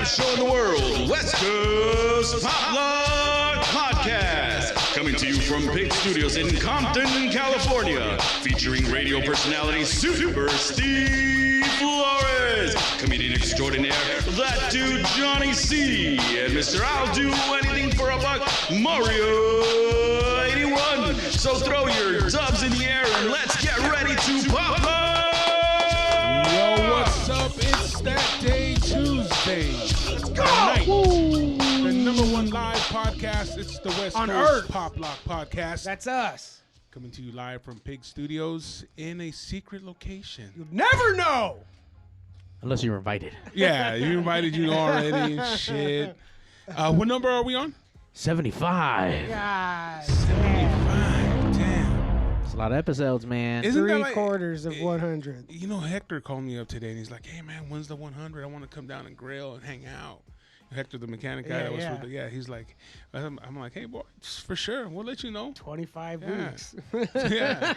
baddest show in the world, West Coast Poplar Podcast. Coming to you from Pig Studios in Compton, California. Featuring radio personality Super Steve Flores, comedian extraordinaire, that dude Johnny C, and Mr. I'll Do Anything for a Buck, Mario 81. So throw your dubs in the air and let's get ready to Poplar! Yo, what's up? It's that day Tuesday. Let's go! The number one live podcast. It's the West On Coast Earth. Pop Lock Podcast. That's us. Coming to you live from Pig Studios in a secret location. You'll never know. Unless you're invited. Yeah, you invited you already and shit. What number are we on? 75. God 75. Damn. It's a lot of episodes, man. Isn't that Three like- quarters of 100. You know, Hector called me up today and he's like, "Hey man, when's the 100? I want to come down and grill and hang out." Hector, the mechanic guy, he's like, I'm like, "Hey boy, for sure, we'll let you know." 25 Yeah. weeks. Yeah,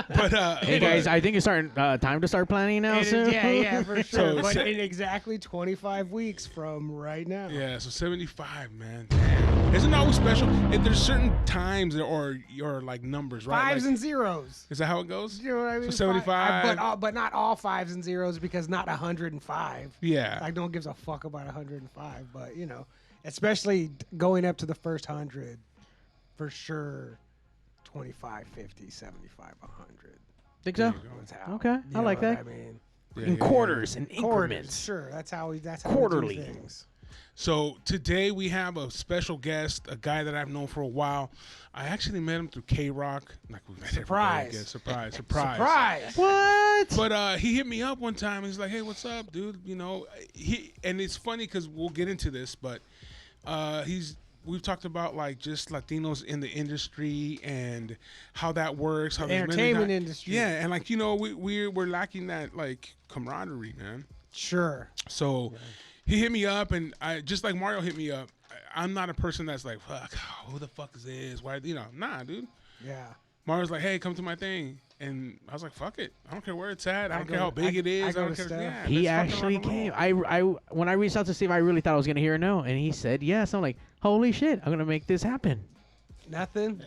but Hey guys, I think it's starting time to start planning now soon. Yeah, for sure. So, But in exactly 25 weeks from right now. yeah, so 75, man. Damn. Isn't that always special? There's certain times or like numbers, right? Fives Like, and zeros. is that how it goes? You know what I mean? So 75. But not all fives and zeros, because not 105. Yeah. Like, no one gives a fuck about 105. But, you know, especially going up to the first 100, for sure, 25, 50, 75, 100. Think so? That's how. Okay, You I know like what that. I mean, Yeah, In yeah, yeah. quarters and quarters, increments. sure. That's how we Quarterly. do things. So today we have a special guest, a guy that I've known for a while. I actually met him through K-Rock. Like we met everybody, I guess. Surprise. Surprise! What? But he hit me up one time. He's like, "Hey, what's up, dude?" You know, and it's funny because we'll get into this, but we've talked about like just Latinos in the industry and how that works, how The there's many entertainment industry. Yeah, and like, you know, we're lacking that like camaraderie, man. Sure. So he hit me up, and I just like Mario hit me up. I'm not a person that's like, "Fuck, who the fuck is this? Why, you know?" Nah, dude. Yeah. Mario's like, "Hey, come to my thing," and I was like, "Fuck it, I don't care where it's at. I don't go care how to- big it is. I I go don't to care." stuff. Yeah, He let's fucking actually rock and came. roll. When I reached out to Steve, I really thought I was gonna hear a no, and he said yes. I'm like, holy shit, I'm gonna make this happen. Nothing.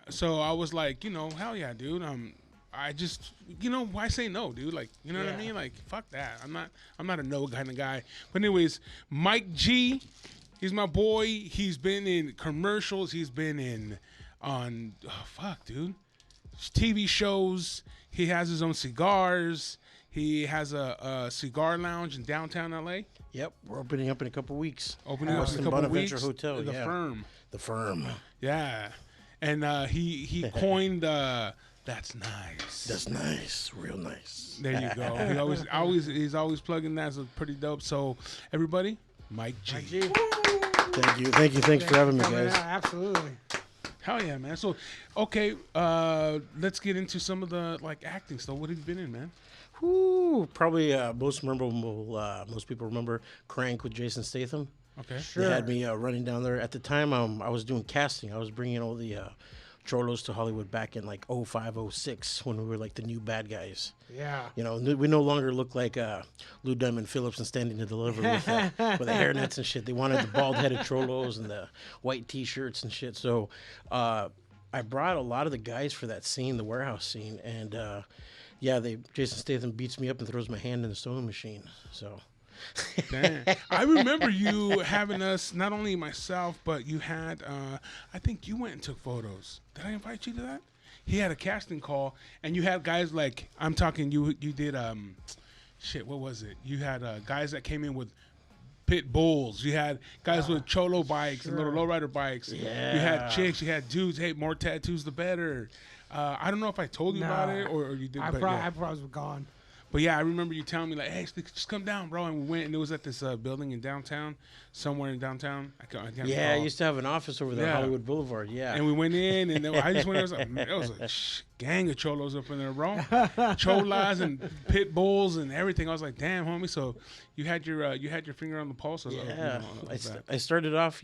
So I was like, you know, hell yeah, dude. I just, you know, why say no, dude? Like, you know what I Yeah. mean? Like, fuck that. I'm not a no kind of guy. But anyways, Mike G, he's my boy. He's been in commercials. He's been on TV shows. He has his own cigars. He has a cigar lounge in downtown LA. Yep, we're opening up in a couple weeks. Opening up in Weston a couple Bonaventure weeks. Hotel, The yeah. Firm. The Firm. Yeah. And he coined "That's nice." That's nice, real nice. There you go. He's always plugging that. So pretty dope. So everybody, Mike G. Thank you, thanks for having me, Coming guys. out, absolutely. Hell yeah, man. So okay, let's get into some of the like acting stuff. What have you been in, man? Whew, probably most memorable. Most people remember Crank with Jason Statham. Okay. They had me running down there. At the time, I was doing casting. I was bringing all the cholos to Hollywood back in like 05, 06 when we were like the new bad guys. Yeah. You know, we no longer look like Lou Diamond Phillips and Standing to Deliver with the hairnets and shit. They wanted the bald-headed cholos and the white T-shirts and shit. So I brought a lot of the guys for that scene, the warehouse scene, and Jason Statham beats me up and throws my hand in the sewing machine. So. Damn. I remember you having us, not only myself, but you had, I think you went and took photos. Did I invite you to that? He had a casting call, and you had guys like, I'm talking, you did, what was it? You had guys that came in with pit bulls. You had guys with cholo bikes and little lowrider bikes. Yeah. You had chicks. You had dudes. Hey, more tattoos, the better. I don't know if I told you about it or you did. I but probably was gone. But yeah, I remember you telling me like, "Hey, just come down, bro." And we went, and it was at this building in downtown, somewhere in downtown. I can't Yeah, I recall. used to have an office over there, Yeah. Hollywood Boulevard. Yeah. And we went in, and I just went. There was a gang of cholos up in there, bro. Cholas and pit bulls and everything. I was like, "Damn, homie!" So you had your finger on the pulse. Of, Yeah, of that. I started off,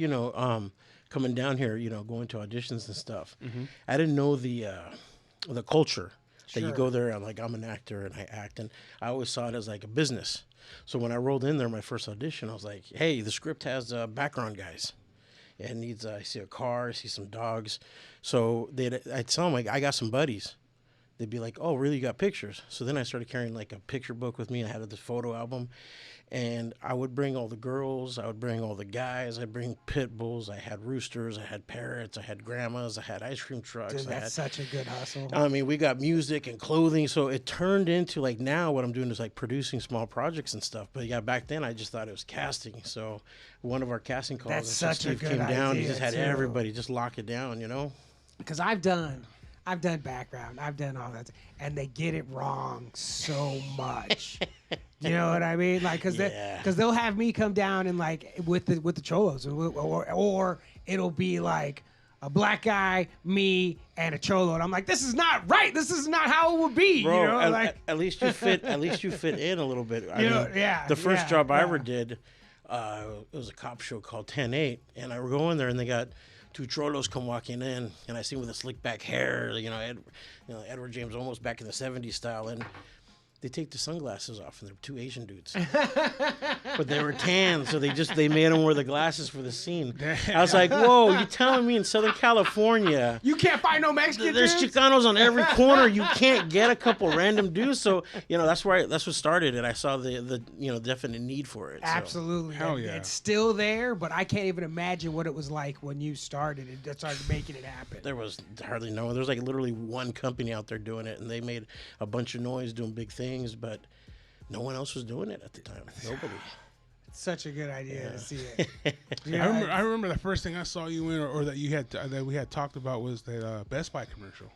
coming down here, going to auditions and stuff. I didn't know the culture That you go there, I'm an actor and I act, and I always saw it as like a business. So when I rolled in there, my first audition, I was like, hey, the script has background guys. It needs, I see a car, I see some dogs. So I'd tell them, like, I got some buddies. They'd be like, oh, really, you got pictures? So then I started carrying like a picture book with me. I had this photo album. And I would bring all the girls. I would bring all the guys. I'd bring pit bulls. I had roosters. I had parrots. I had grandmas. I had ice cream trucks. Dude, that's such a good hustle. I mean, we got music and clothing. So it turned into like now what I'm doing is like producing small projects and stuff. But yeah, back then I just thought it was casting. So one of our casting calls, That's such a Steve good came down. He idea, just had too. everybody just lock it down, you know? Because I've done background, I've done all that, and they get it wrong so much. You know what I mean? Like, because they'll have me come down and like with the cholos, or it'll be like a black guy, me, and a cholo, and I'm like, this is not right. This is not how it would be. Bro, you know, at least you fit. At least you fit in a little bit. I mean, yeah. The first job I ever did, it was a cop show called 10-8, and I would go in there, and they got two cholos come walking in, and I see them with the slick back hair, Edward James almost back in the 70s style, and they take the sunglasses off, and they're two Asian dudes. But they were tan, so they made them wear the glasses for the scene. I was like, whoa, you telling me in Southern California you can't find no Mexican there's dudes? Chicanos on every corner. You can't get a couple random dudes. So, that's what started it. I saw the definite need for it. So. Absolutely. Hell yeah. It's still there, but I can't even imagine what it was like when you started and started making it happen. There was hardly no one. There was like literally one company out there doing it, and they made a bunch of noise doing big things, but no one else was doing it at the time. Nobody. It's such a good idea to see it. I remember the first thing I saw you in, or that you had that we had talked about, was that Best Buy commercial.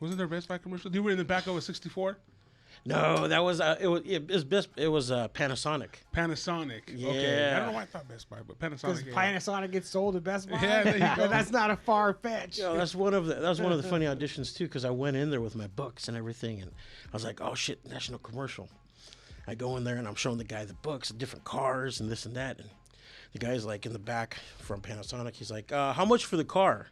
Wasn't there a Best Buy commercial? You were in the back of a 64. No, that was it was Panasonic. Panasonic. Yeah. Okay. I don't know why I thought Best Buy, but Because Panasonic. Panasonic gets sold at Best Buy. Yeah, there you go. That's not a far fetch. That was one of the funny auditions too, because I went in there with my books and everything, and I was like, oh shit, national commercial. I go in there and I'm showing the guy the books, different cars and this and that, and the guy's like in the back from Panasonic. He's like, how much for the car?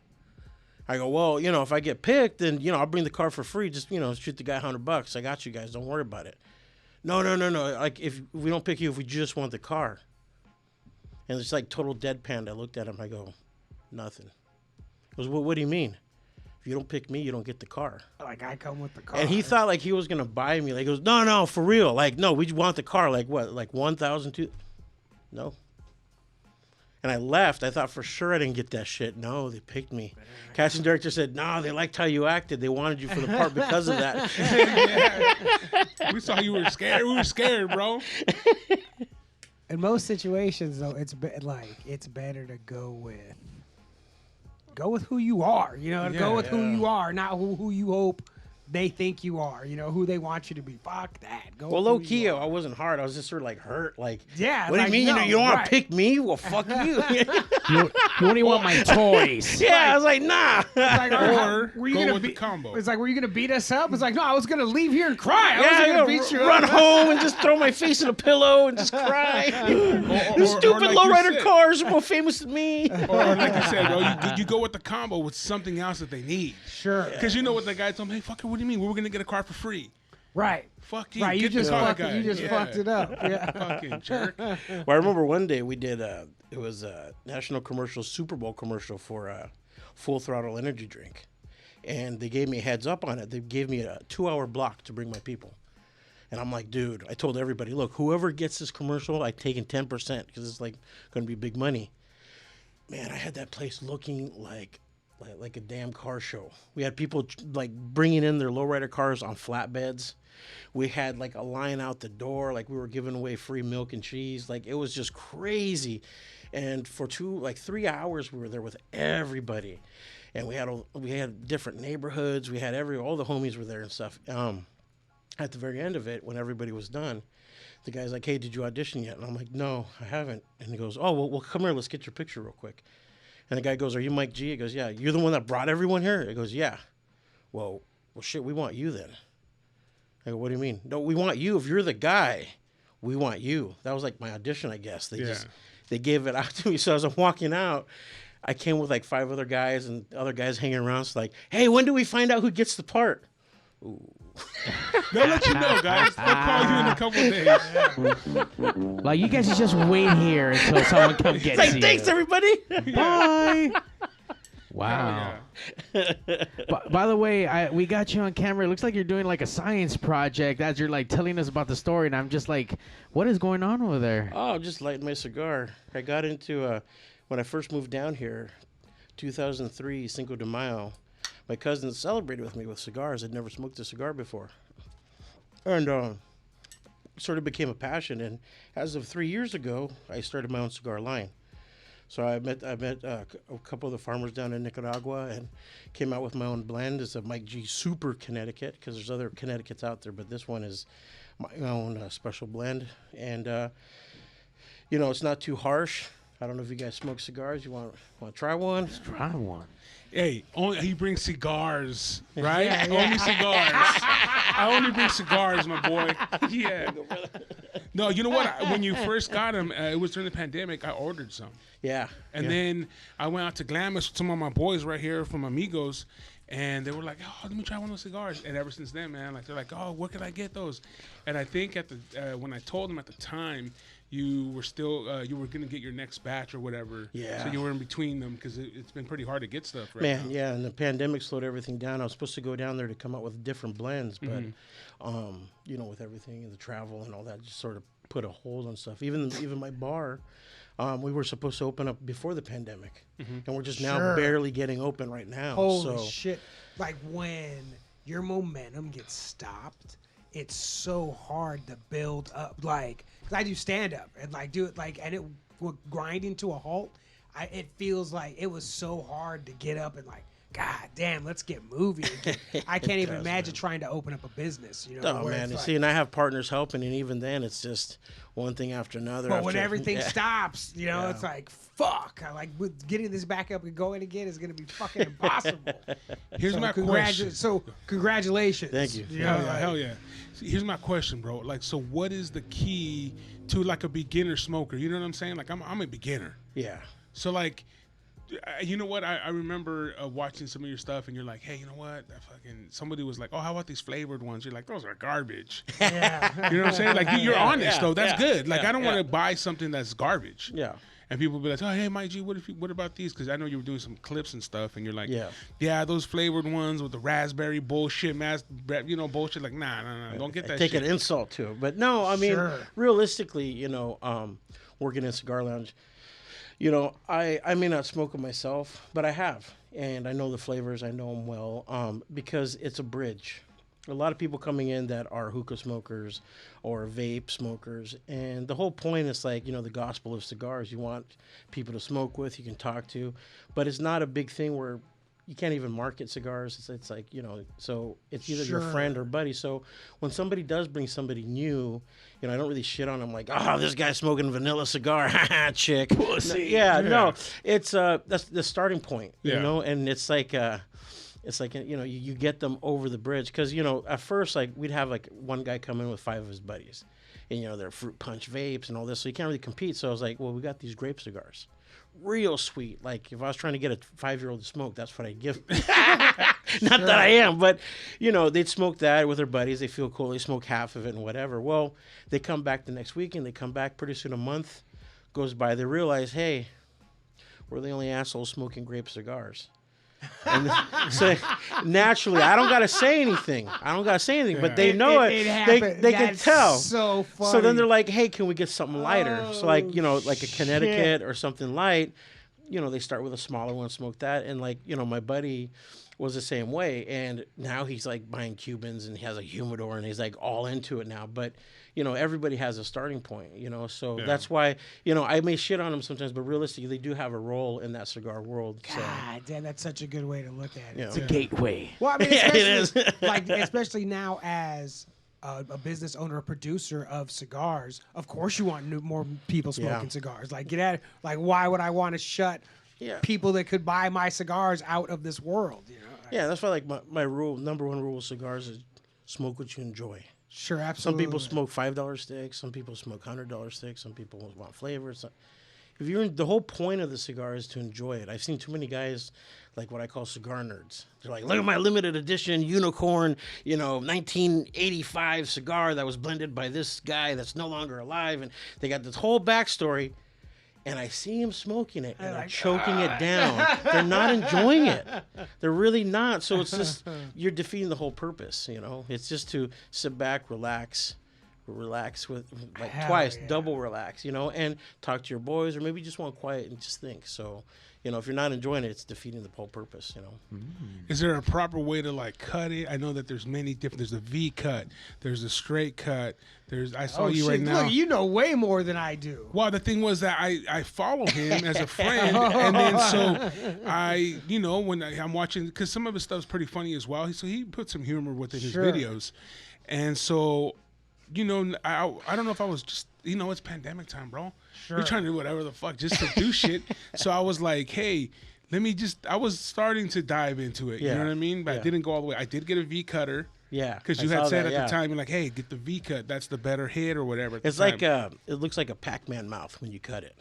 I go, well, if I get picked, then I'll bring the car for free. Just shoot the guy $100. I got you guys. Don't worry about it. No. Like if we don't pick you, if we just want the car. And it's like total deadpan. I looked at him. I go, nothing. He goes, well, what do you mean? If you don't pick me, you don't get the car. Like, I come with the car. And he thought like he was gonna buy me. Like, he goes, no, for real. Like, no, we want the car. Like what? Like 1,000, 2,000? No. And I left. I thought for sure I didn't get that shit. No, they picked me. Casting director said, no, they liked how you acted. They wanted you for the part because of that. Yeah. We saw you were scared. We were scared, bro. In most situations, though, it's better to go with who you are. Go with who you are, not who you hope they think you are. Who they want you to be. Fuck that. Go. Well, with low who key, you are. I wasn't hard. I was just sort of like hurt. Like, Yeah, what do like, you mean? no, You don't want right. to pick me? Well, fuck you. You only want my toys. Yeah, I was like, nah. It's like, Or were you go gonna with the combo. It's like, were you gonna beat us up? It's like, no, I was gonna leave here and cry. I Yeah, was I gonna gotta beat you run up. home and just throw my face in a pillow and just cry. Or Stupid like you lowrider said. cars are more famous than me. Or like you said, bro, you go with the combo with something else that they need. Sure. Because you know what the guy told me, hey, fucker, what do you mean? We were going to get a car for free. Right. Fuck you. Right. You Get the just car fucked. guy. You just Yeah. fucked it up. Yeah. Fucking jerk. Well, I remember one day we did it was a national commercial, Super Bowl commercial for a Full Throttle energy drink, and they gave me a heads up on it. They gave me a 2-hour block to bring my people, and I'm like, dude, I told everybody, look, whoever gets this commercial, I taking 10% because it's like going to be big money. Man, I had that place looking like a damn car show. We had people like bringing in their lowrider cars on flatbeds. We had like a line out the door, like we were giving away free milk and cheese. Like it was just crazy. And for 3 hours, we were there with everybody, and we had different neighborhoods. We had all the homies were there and stuff. At the very end of it, when everybody was done, the guy's like, "Hey, did you audition yet?" And I'm like, "No, I haven't." And he goes, "Oh, well, come here. Let's get your picture real quick." And the guy goes, "Are you Mike G?" He goes, "Yeah." "You're the one that brought everyone here?" He goes, "Yeah." Well, shit, we want you then. I go, "What do you mean?" "No, we want you. If you're the guy, we want you." That was like my audition, I guess. They gave it out to me. So as I'm walking out, I came with like 5 other guys and other guys hanging around. It's like, "Hey, when do we find out who gets the part?" They'll let you know, guys. They'll call you in a couple of days. Like, you guys just wait here until someone comes gets Like, you. thanks, everybody. Bye. Wow. Yeah. By the way, we got you on camera. It looks like you're doing like a science project as you're like telling us about the story, and I'm just like, what is going on over there? Oh, I'm just lighting my cigar. I got into when I first moved down here, 2003, Cinco de Mayo. My cousin celebrated with me with cigars. I'd never smoked a cigar before, and sort of became a passion. And as of 3 years ago, I started my own cigar line. So I met a couple of the farmers down in Nicaragua and came out with my own blend. It's a Mike G Super Connecticut, because there's other Connecticut's out there, but this one is my own special blend. And it's not too harsh. I don't know if you guys smoke cigars. You want to try one? Let's try one. Hey, he brings cigars, right? Only cigars. I only bring cigars, my boy. Yeah. No, you know what? When you first got them, it was during the pandemic. I ordered some. Yeah. And then I went out to Glamis with some of my boys right here from Amigos, and they were like, "Oh, let me try one of those cigars." And ever since then, man, like they're like, "Oh, where can I get those?" And I think at the when I told them at the time, you were still you were gonna get your next batch or whatever. Yeah. So you were in between them because it's been pretty hard to get stuff right Man, now. yeah, and the pandemic slowed everything down. I was supposed to go down there to come up with different blends, but with everything and the travel and all that, just sort of put a hold on stuff. Even my bar, we were supposed to open up before the pandemic, and we're just now barely getting open right now. Holy shit. Like, when your momentum gets stopped, it's so hard to build up. Like, 'cause I do stand up and like do it like, and it would grinding to a halt. It feels like it was so hard to get up and like, God damn, let's get moving again. I can't even imagine trying to open up a business. Oh man, you see, and I have partners helping, and even then, it's just one thing after another. But when everything stops, it's like, fuck. Getting this back up and going again is going to be fucking impossible. Here's my question. So congratulations. Thank you. Hell yeah. See, here's my question, bro. Like, so what is the key to like a beginner smoker? You know what I'm saying? Like, I'm a beginner. Yeah. So like, you know what? I remember watching some of your stuff, and you're like, hey, you know what? Somebody was like, oh, how about these flavored ones? You're like, those are garbage. Yeah. You know what I'm saying? Like, you're honest though. That's good. Like, yeah, I don't want to buy something that's garbage. Yeah. And people be like, oh, hey, Mike G, what about these? Because I know you were doing some clips and stuff, and you're like, yeah, those flavored ones with the raspberry bullshit, bullshit. Like, nah, don't get that Take shit. an insult to it. But no, I mean, realistically, working in a cigar lounge, I may not smoke them myself, but I have. And I know the flavors. I know them well because it's a bridge. A lot of people coming in that are hookah smokers or vape smokers. And the whole point is like, the gospel of cigars. You want people to smoke with, you can talk to. But it's not a big thing where you can't even market cigars. It's like, so it's either your friend or buddy. So when somebody does bring somebody new, I don't really shit on them like, oh, this guy's smoking vanilla cigar, chick. Pussy. No, it's that's the starting point, and it's like you get them over the bridge because at first like we'd have like one guy come in with 5 of his buddies, and they're fruit punch vapes and all this, so you can't really compete. So I was like, well, we got these grape cigars. Real sweet. Like if I was trying to get a 5-year-old to smoke, that's what I'd give. Not that I am, but they'd smoke that with their buddies. They feel cool. They smoke half of it and whatever. Well, they come back the next week and they come back pretty soon. A month goes by. They realize, hey, we're the only assholes smoking grape cigars. And so naturally, I don't gotta say anything. But they know it. They can tell. So funny. So then they're like, "Hey, can we get something lighter?" So like like a Connecticut or something light. They start with a smaller one, smoke that, and like my buddy was the same way, and now he's like buying Cubans and he has a humidor and he's like all into it now. But everybody has a starting point, so that's why, I may shit on them sometimes, but realistically, they do have a role in that cigar world. So. God damn, that's such a good way to look at it. It's a gateway. Well, I mean, Yeah, it is. Especially now as a business owner, a producer of cigars, of course you want more people smoking cigars. Like, get at it. Like, why would I want to shut people that could buy my cigars out of this world? Yeah, that's why like my number one rule with cigars is smoke what you enjoy. Sure, absolutely. Some people smoke $5 sticks. Some people smoke $100 sticks. Some people want flavors. if you're in, the whole point of the cigar is to enjoy it. I've seen too many guys, like what I call cigar nerds. They're like, look at my limited edition unicorn, 1985 cigar that was blended by this guy that's no longer alive, and they got this whole backstory. And I see them smoking it, and they're choking it down. They're not enjoying it. They're really not. So it's just, you're defeating the whole purpose, It's just to sit back, relax with, like, twice, double relax, and talk to your boys, or maybe just want quiet and just think. So, if you're not enjoying it, it's defeating the whole purpose, Is there a proper way to, like, cut it? I know that there's many different, there's a V cut, there's a straight cut, I saw you right now. Look, you know way more than I do. Well, the thing was that I follow him as a friend, and then so when I'm watching, because some of his stuff's pretty funny as well, so he put some humor within his videos. And so, I don't know if I was just, it's pandemic time, bro. Sure. We're trying to do whatever the fuck just to do shit. So I was like, hey, I was starting to dive into it. You know what I mean? But I didn't go all the way. I did get a V cutter. Yeah. Because you had said at the time, you're like, hey, get the V cut. That's the better hit or whatever. It's like, it looks like a Pac-Man mouth when you cut it.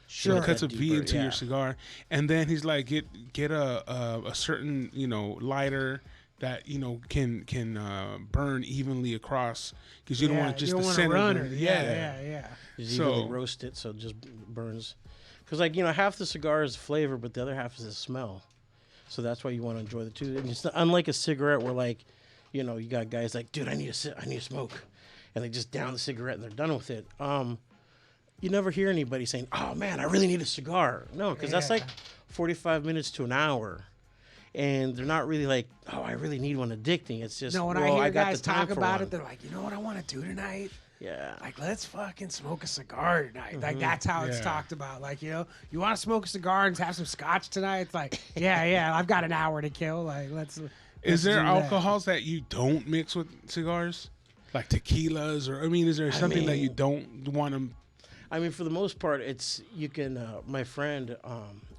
Sure. Cuts a V into your cigar. And then he's like, get a certain, lighter that can burn evenly across, because you don't want just the center burn. Yeah. You really roast it so it just burns, because half the cigar is flavor, but the other half is the smell. So that's why you want to enjoy the two. And it's unlike a cigarette where, like, you got guys like, dude, I need to smoke, and they just down the cigarette and they're done with it. You never hear anybody saying, oh man, I really need a cigar. No, because that's like 45 minutes to an hour. And they're not really like, oh, I really need one addicting. It's just, when I hear guys talk about it, they're like, you know what I want to do tonight? Yeah. Like, let's fucking smoke a cigar tonight. Like, that's how it's talked about. Like, you want to smoke a cigar and have some scotch tonight? It's like, yeah, I've got an hour to kill. Like, let's Is there alcohols that you don't mix with cigars? Like tequilas, or, is there something that you don't want to? For the most part, you can, my friend,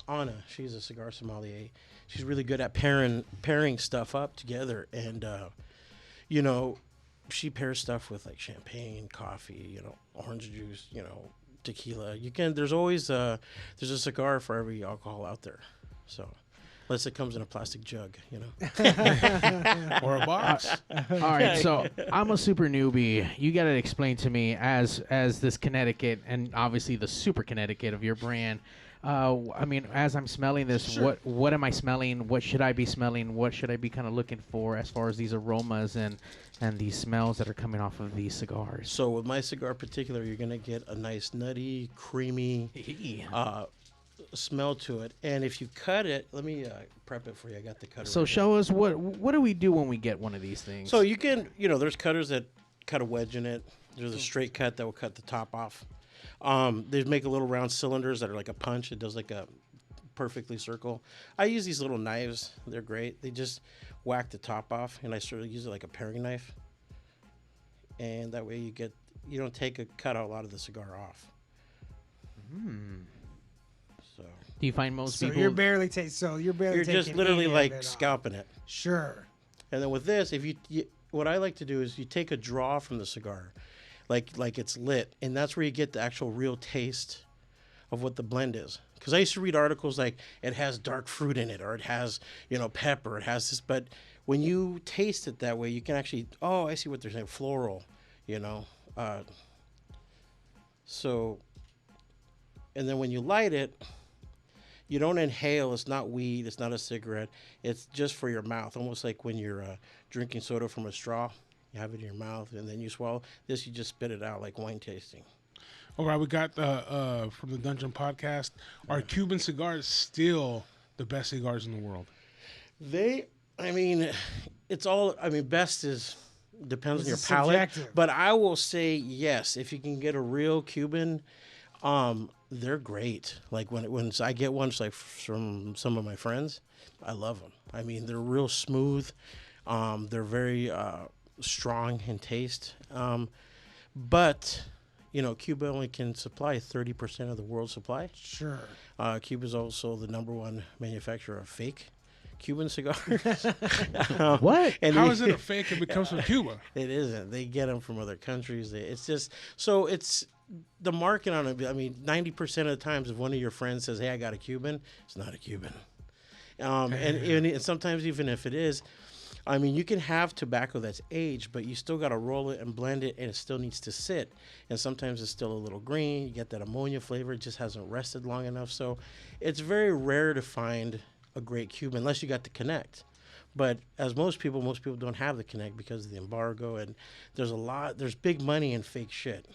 Anna, she's a cigar sommelier. She's really good at pairing stuff up together, and she pairs stuff with like champagne, coffee, orange juice, tequila. There's always there's a cigar for every alcohol out there. So, unless it comes in a plastic jug, or a box. All right, so I'm a super newbie. You got to explain to me as this Connecticut, and obviously the super Connecticut of your brand. As I'm smelling this, what am I smelling? What should I be smelling? What should I be kind of looking for as far as these aromas and these smells that are coming off of these cigars? So with my cigar in particular, you're going to get a nice nutty, creamy smell to it. And if you cut it, let me prep it for you. I got the cutter. So show us, what do we do when we get one of these things? So you can, there's cutters that cut a wedge in it. There's a straight cut that will cut the top off. They make a little round cylinders that are like a punch. It does like a perfectly circle. I use these little knives. They're great. They just whack the top off, and I sort of use it like a paring knife. And that way you don't cut a lot of the cigar off. So do you find most people? You're barely You're just literally like scalping it. Sure. And then with this, what I like to do is you take a draw from the cigar. Like it's lit, and that's where you get the actual real taste of what the blend is. Because I used to read articles like it has dark fruit in it, or it has pepper, it has this. But when you taste it that way, you can actually, I see what they're saying, floral, So, and then when you light it, you don't inhale. It's not weed. It's not a cigarette. It's just for your mouth, almost like when you're drinking soda from a straw. You have it in your mouth, and then you swallow. This, you just spit it out like wine tasting. All right, we got from the Dungeon Podcast. Are Cuban cigars still the best cigars in the world? It's all. Best depends on your palate. Subjective. But I will say yes, if you can get a real Cuban, they're great. Like when I get one, like from some of my friends, I love them. They're real smooth. They're very strong in taste, but Cuba only can supply 30% of the world's supply. Sure. Cuba's also the number one manufacturer of fake Cuban cigars. What? And how is it a fake if it comes from Cuba? It isn't. They get them from other countries. It's just the market on it. I mean, 90% of the times, if one of your friends says, "Hey, I got a Cuban," it's not a Cuban. And sometimes even if it is, I mean, you can have tobacco that's aged, but you still got to roll it and blend it, and it still needs to sit. And sometimes it's still a little green. You get that ammonia flavor. It just hasn't rested long enough. So it's very rare to find a great Cuban unless you got the Connect. But as most people don't have the Connect because of the embargo, and there's big money in fake shit.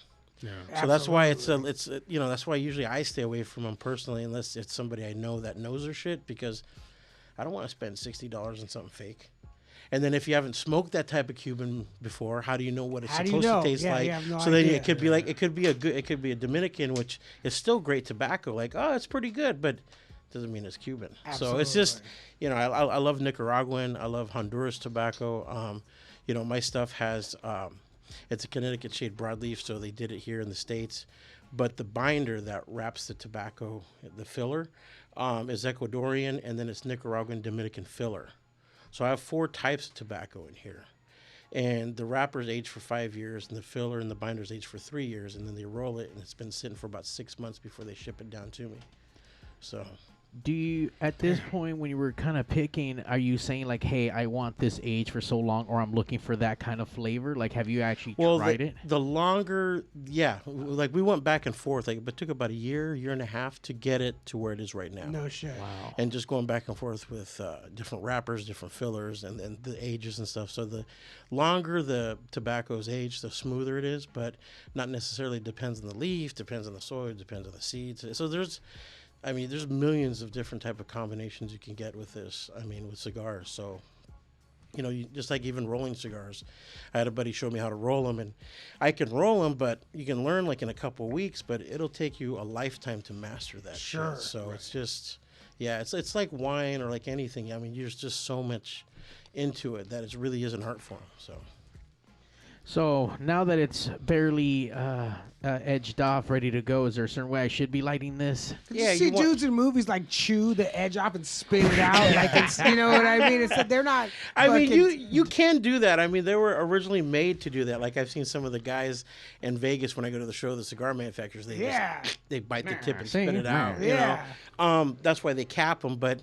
Yeah. So that's why that's why usually I stay away from them personally, unless it's somebody I know that knows their shit, because I don't want to spend $60 on something fake. And then if you haven't smoked that type of Cuban before, how do you know what it's supposed to taste like? You have no so idea. then it could be like it could be a Dominican, which is still great tobacco. Like, oh, it's pretty good, but doesn't mean it's Cuban. So it's just, I love Nicaraguan, I love Honduras tobacco. My stuff has it's a Connecticut shade broadleaf, so they did it here in the States. But the binder that wraps the tobacco, the filler, is Ecuadorian, and then it's Nicaraguan Dominican filler. So I have 4 types of tobacco in here. And the wrapper's aged for 5 years, and the filler and the binder's aged for 3 years, and then they roll it, and it's been sitting for about 6 months before they ship it down to me. So... Do you, at this point, when you were kind of picking, are you saying like, hey, I want this age for so long, or I'm looking for that kind of flavor? Like, have you actually tried it? The longer, like we went back and forth, but it took about a year and a half to get it to where it is right now. No shit. Wow. And just going back and forth with different wrappers, different fillers, and then the ages and stuff. So the longer the tobacco's aged, the smoother it is, but not necessarily depends on the leaf, depends on the soil, depends on the seeds. So there's millions of different type of combinations you can get with this. With cigars. So, just like even rolling cigars, I had a buddy show me how to roll them, and I can roll them, but you can learn like in a couple of weeks, but it'll take you a lifetime to master that. Sure. Shit. So it's just, it's like wine or like anything. There's just so much into it that it really is an art form. So now that it's barely edged off, ready to go, is there a certain way I should be lighting this? You see dudes in movies like chew the edge off and spit it out, like it's, you know what I mean? It's they're not. You can do that. They were originally made to do that. Like I've seen some of the guys in Vegas when I go to the show, the cigar manufacturers, they bite the tip and spit it out. Yeah. That's why they cap them, but.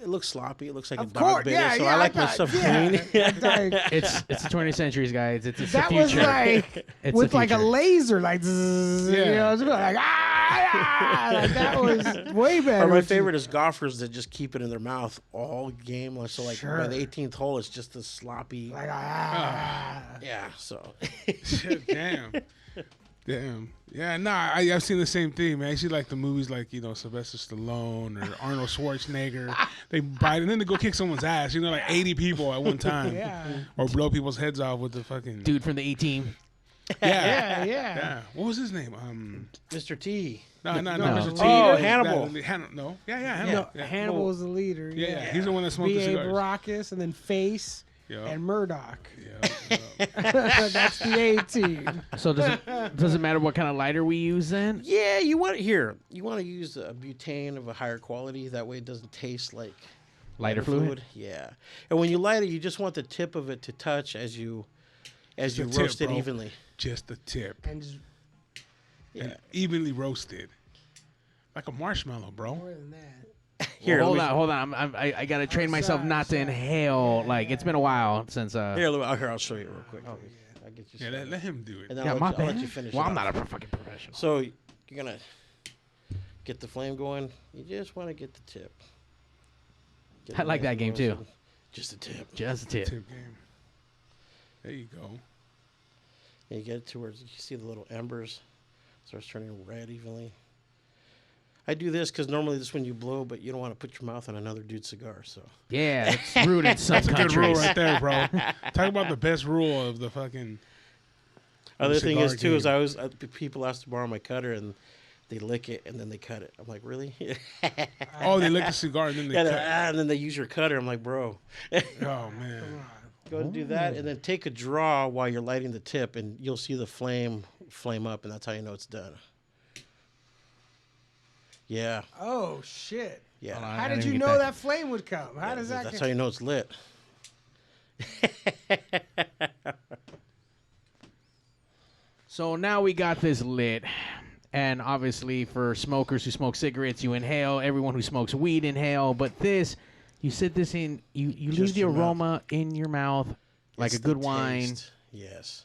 It looks sloppy. It looks like Of a dog course, bit yeah, it, so yeah, I like my stuff clean. It's the 20th century, guys. It's the That future. was like It's with the like a future. laser, like, zzz, it's like like that was way better. Or my favorite is golfers that just keep it in their mouth all game. So like by the 18th hole, it's just a sloppy. Like Yeah. So. Damn. Yeah, I've seen the same thing, man. I see like the movies like, Sylvester Stallone or Arnold Schwarzenegger. They bite and then they go kick someone's ass, like 80 people at one time. Or blow people's heads off with the fucking... Dude from the A-Team. Yeah. What was his name? Mr. T. No. Mr. T. Oh, Hannibal. No. Hannibal. No, Hannibal was the leader. Yeah. He's the one that smoked the B.A. cigars. Baracus and then Face and Murdoch. Yeah. That's the A-Team. So does it matter what kind of lighter we use then? Yeah, you want to use a butane of a higher quality. That way it doesn't taste like Lighter fluid? Yeah. And when you light it, you just want the tip of it to touch as you roast it evenly. Just the tip. And just And evenly roasted. Like a marshmallow, bro. more than that. Here, hold on. I gotta train myself not to inhale. Like it's been a while since. Here, I'll show you real quick. I'll get you. Yeah, let him do it. And then Yeah, I'll let you finish. Well, it I'm off. not a fucking professional. So you're gonna get the flame going. You just want to get the tip. I like that game too. Just the tip. Just a tip. Tip game. There you go. And you get it to where you see the little embers starts turning red evenly. I do this because normally this is when you blow, but you don't want to put your mouth on another dude's cigar. So Yeah, it's rude in some That's a good rule countries. right there, bro. Talk about the best rule of the fucking... other thing is cigar too is game. I always people ask to borrow my cutter and they lick it and then they cut it. I'm like, really? Oh, they lick the cigar and then they Yeah, cut. and then they use your cutter. I'm like, bro, Oh, man. go and do that, and then take a draw while you're lighting the tip, and you'll see the flame up, and that's how you know it's done. Yeah, Oh shit! yeah. How did you know that flame would come? How does that? That's how you know it's lit. So now we got this lit. And obviously for smokers who smoke cigarettes, you inhale. Everyone who smokes weed inhale. But this, you sit this in, you leave the aroma in your mouth like It's a good the wine. taste. Yes.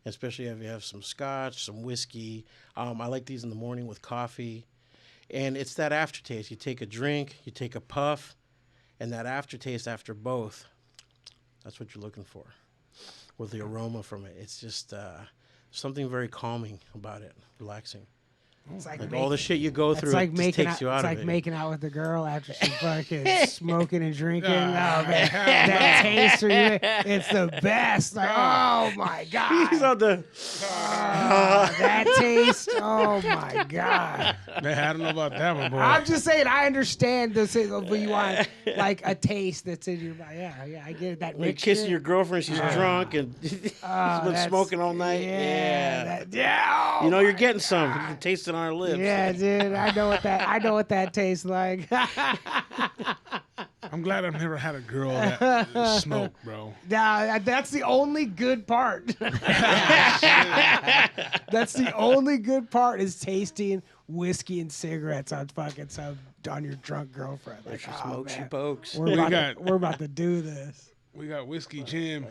Especially if you have some scotch, some whiskey. I like these in the morning with coffee. And it's that aftertaste. You take a drink, you take a puff, and that aftertaste after both, that's what you're looking for with the aroma from it. It's just something very calming about it, relaxing. It's like All the shit you go through, it just takes you out it's of like it. making out with the girl after she fucking smoking and drinking. Oh, man. That taste, it's the best. Like, oh my god, He's on the. that taste. Oh my god. Man, I don't know about that one, boy. I'm just saying, I understand this. But you want like a taste that's in your mouth. Yeah, I get it. That When you're mixture. kissing your girlfriend, she's drunk and she's been that's- smoking all night. Yeah, oh You know, you're my getting some. You God. can taste it on our lips. Yeah, dude, I know what that tastes like. I'm glad I've never had a girl that smoked, bro. Nah, that's the only good part. That's the only good part is tasting whiskey and cigarettes on your drunk girlfriend. Like, If she oh, smokes, she man, pokes. we're about to do this. We got Whiskey Jim.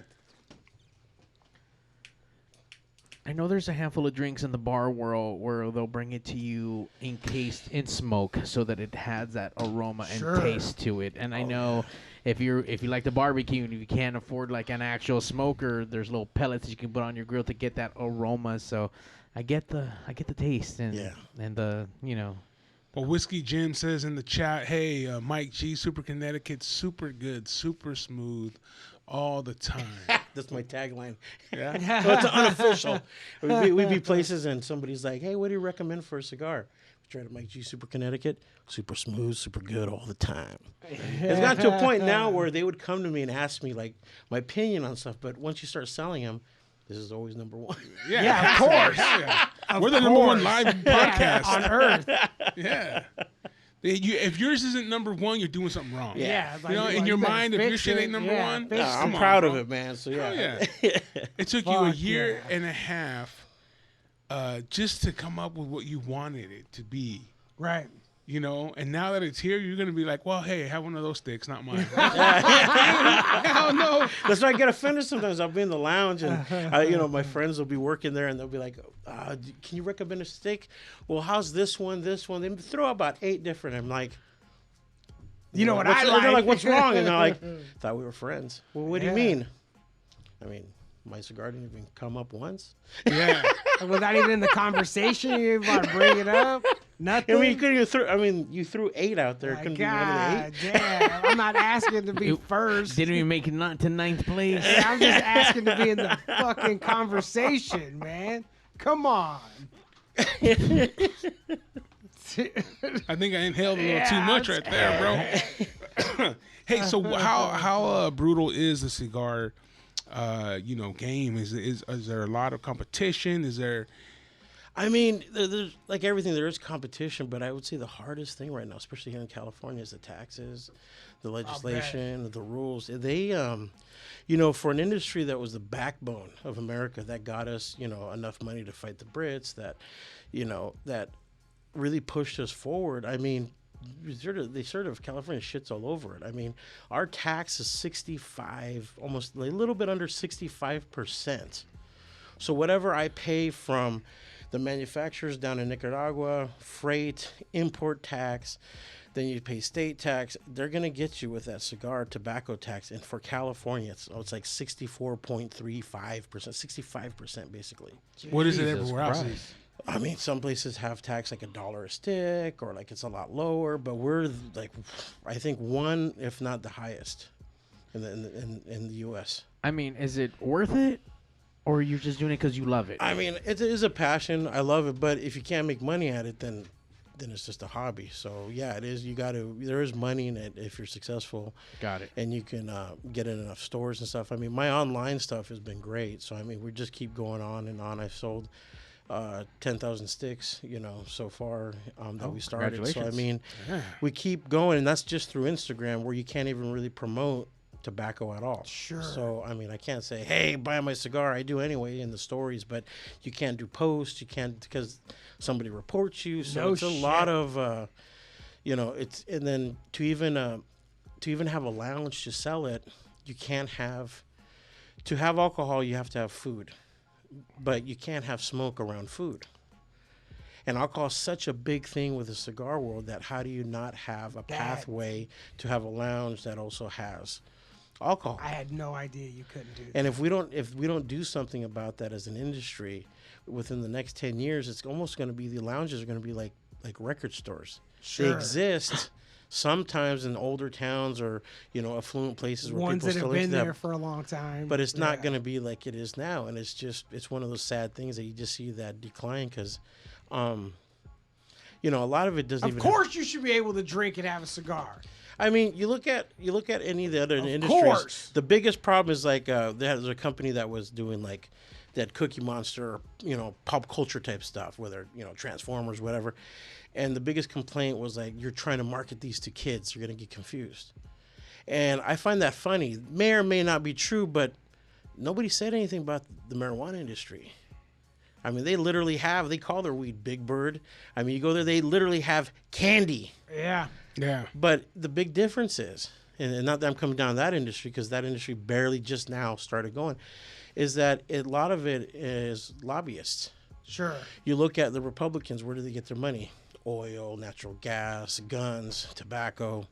I know there's a handful of drinks in the bar world where they'll bring it to you encased in smoke so that it has that aroma and Sure. taste to it. And I know if you like to barbecue and you can't afford like an actual smoker, there's little pellets you can put on your grill to get that aroma. So I get the taste and the Well, Whiskey Jim says in the chat, hey, Mike G, Super Connecticut, super good, super smooth, all the time. That's my tagline. Yeah. So it's unofficial. We'd be places and somebody's like, hey, what do you recommend for a cigar? We try to Mike G, Super Connecticut, super smooth, super good all the time. It's gotten to a point now where they would come to me and ask me like my opinion on stuff, but once you start selling them, this is always number one. Yeah, of course. Yeah. We're the number one live podcast on earth. Yeah. If yours isn't number one, you're doing something wrong. Yeah, You know, in your mind, if your shit ain't number one, fix I'm come on, proud bro. of it, man. So Oh, yeah. yeah. It took you a Fuck year yeah. and a half just to come up with what you wanted it to be. Right. You know, and now that it's here, you're gonna be like, "Well, hey, have one of those sticks, not mine." Hell no! That's why I get offended sometimes. I'll be in the lounge and, my friends will be working there and they'll be like, can you recommend a steak? Well, how's this one, this one? They throw about 8 different. I'm like, You know what what's, I and like? they're like, what's wrong? And they're like, thought we were friends. Well, what do you Yeah. mean? I mean, my cigar didn't even come up once. Yeah, Was not even in the conversation. You even want to bring it up? Nothing. I mean, you couldn't even throw. I mean, you threw 8 out there. It My couldn't be one of the 8. God damn. I'm not asking to be first. didn't even make it not to 9th place. Yeah, I'm just asking to be in the fucking conversation, man. Come on. I think I inhaled a little too much right there, bro. Hey, so how brutal is the cigar, game? Is there a lot of competition? Is there? I mean, there's like everything. There is competition, but I would say the hardest thing right now, especially here in California, is the taxes, the legislation, the rules. They, for an industry that was the backbone of America, that got us, enough money to fight the Brits, that really pushed us forward. I mean, California shits all over it. I mean, our tax is 65, almost a little bit under 65%. So whatever I pay from the manufacturers down in Nicaragua, freight, import tax, then you pay state tax, they're going to get you with that cigar tobacco tax. And for California, it's like 64.35%, 65% basically. What is it Jesus everywhere else? Christ. I mean, some places have tax like $1 a stick, or like it's a lot lower, but we're like, I think one, if not the highest in the U.S. I mean, is it worth it, or you're just doing it because you love it? I mean, it is a passion. I love it, but if you can't make money at it, then it's just a hobby. So yeah, it is. There is money in it if you're successful. Got it. And you can get in enough stores and stuff. I mean, my online stuff has been great. So I mean, we just keep going on and on. I've sold 10,000 sticks, so far that we started. So I congratulations. mean, we keep going, and that's just through Instagram, where you can't even really promote tobacco at all. Sure. So I mean, I can't say, hey, buy my cigar. I do anyway in the stories, but you can't do posts. You can't because somebody reports you. So No it's a lot of, it's and then to even have a lounge to sell it, you can't have. To have alcohol, you have to have food, but you can't have smoke around food. And alcohol is such a big thing with the cigar world that how do you not have a pathway to have a lounge that also has alcohol? I had no idea you couldn't do that. And if we don't do something about that as an industry, within the next 10 years, it's almost going to be the lounges are going to be like record stores. Sure. They exist sometimes in older towns or affluent places where Ones people that have still been into there that. for a long time. But it's not going to be like it is now, and it's one of those sad things that you just see that decline because, a lot of it doesn't. Of course, you should be able to drink and have a cigar. I mean, you look at any of the other industries. Course. The biggest problem is like there's a company that was doing like that Cookie Monster, pop culture type stuff, whether Transformers, whatever. And the biggest complaint was like, you're trying to market these to kids, you're gonna get confused. And I find that funny. May or may not be true, but nobody said anything about the marijuana industry. I mean, they call their weed Big Bird. I mean, you go there, they literally have candy. Yeah. Yeah. But the big difference is, and not that I'm coming down that industry because that industry barely just now started going, is that a lot of it is lobbyists. Sure. You look at the Republicans, where do they get their money? Oil, natural gas, guns, tobacco.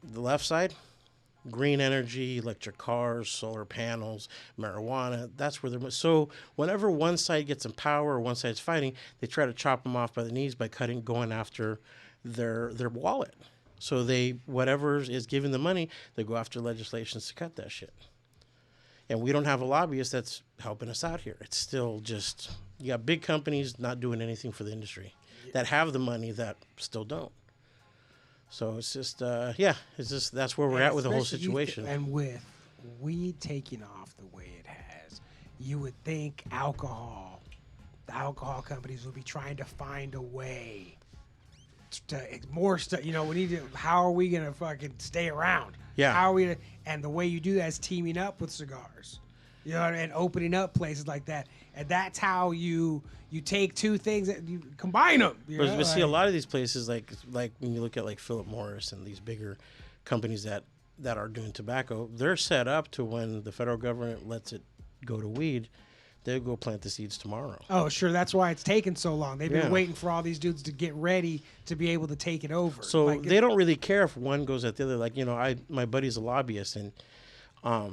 The left side, green energy, electric cars, solar panels, marijuana. That's where they're. So whenever one side gets in power or one side's fighting, they try to chop them off by the knees by going after their wallet. So whatever is giving the money, they go after legislations to cut that shit. And we don't have a lobbyist that's helping us out here. It's still just you got big companies not doing anything for the industry that have the money that still don't. So it's just, that's where we're at with the whole situation. And with weed taking off the way it has, you would think the alcohol companies would be trying to find a way to more stuff. How are we going to fucking stay around? Yeah. How are we and the way you do that is teaming up with cigars, and opening up places like that. And that's how you take two things and you combine them. But see, a lot of these places, like when you look at like Philip Morris and these bigger companies that are doing tobacco, they're set up to when the federal government lets it go to weed, they'll go plant the seeds tomorrow. Oh, sure. That's why it's taken so long. They've been waiting for all these dudes to get ready to be able to take it over. So they don't really care if one goes at the other. Like, my buddy's a lobbyist, and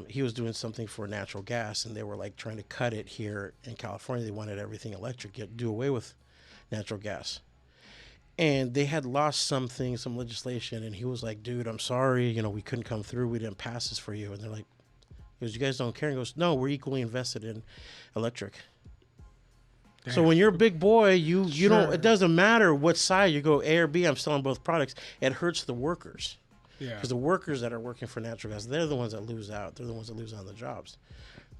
he was doing something for natural gas, and they were like trying to cut it here in California. They wanted everything electric, yet do away with natural gas. And they had lost some legislation, and he was like, dude, I'm sorry, we couldn't come through. We didn't pass this for you. And they're like, he goes, you guys don't care? And he goes, no, we're equally invested in electric. Damn. So when you're a big boy, you don't, it doesn't matter what side you go, A or B, I'm selling both products. It hurts the workers. Yeah. Because the workers that are working for natural gas, they're the ones that lose out. They're the ones that lose on the jobs.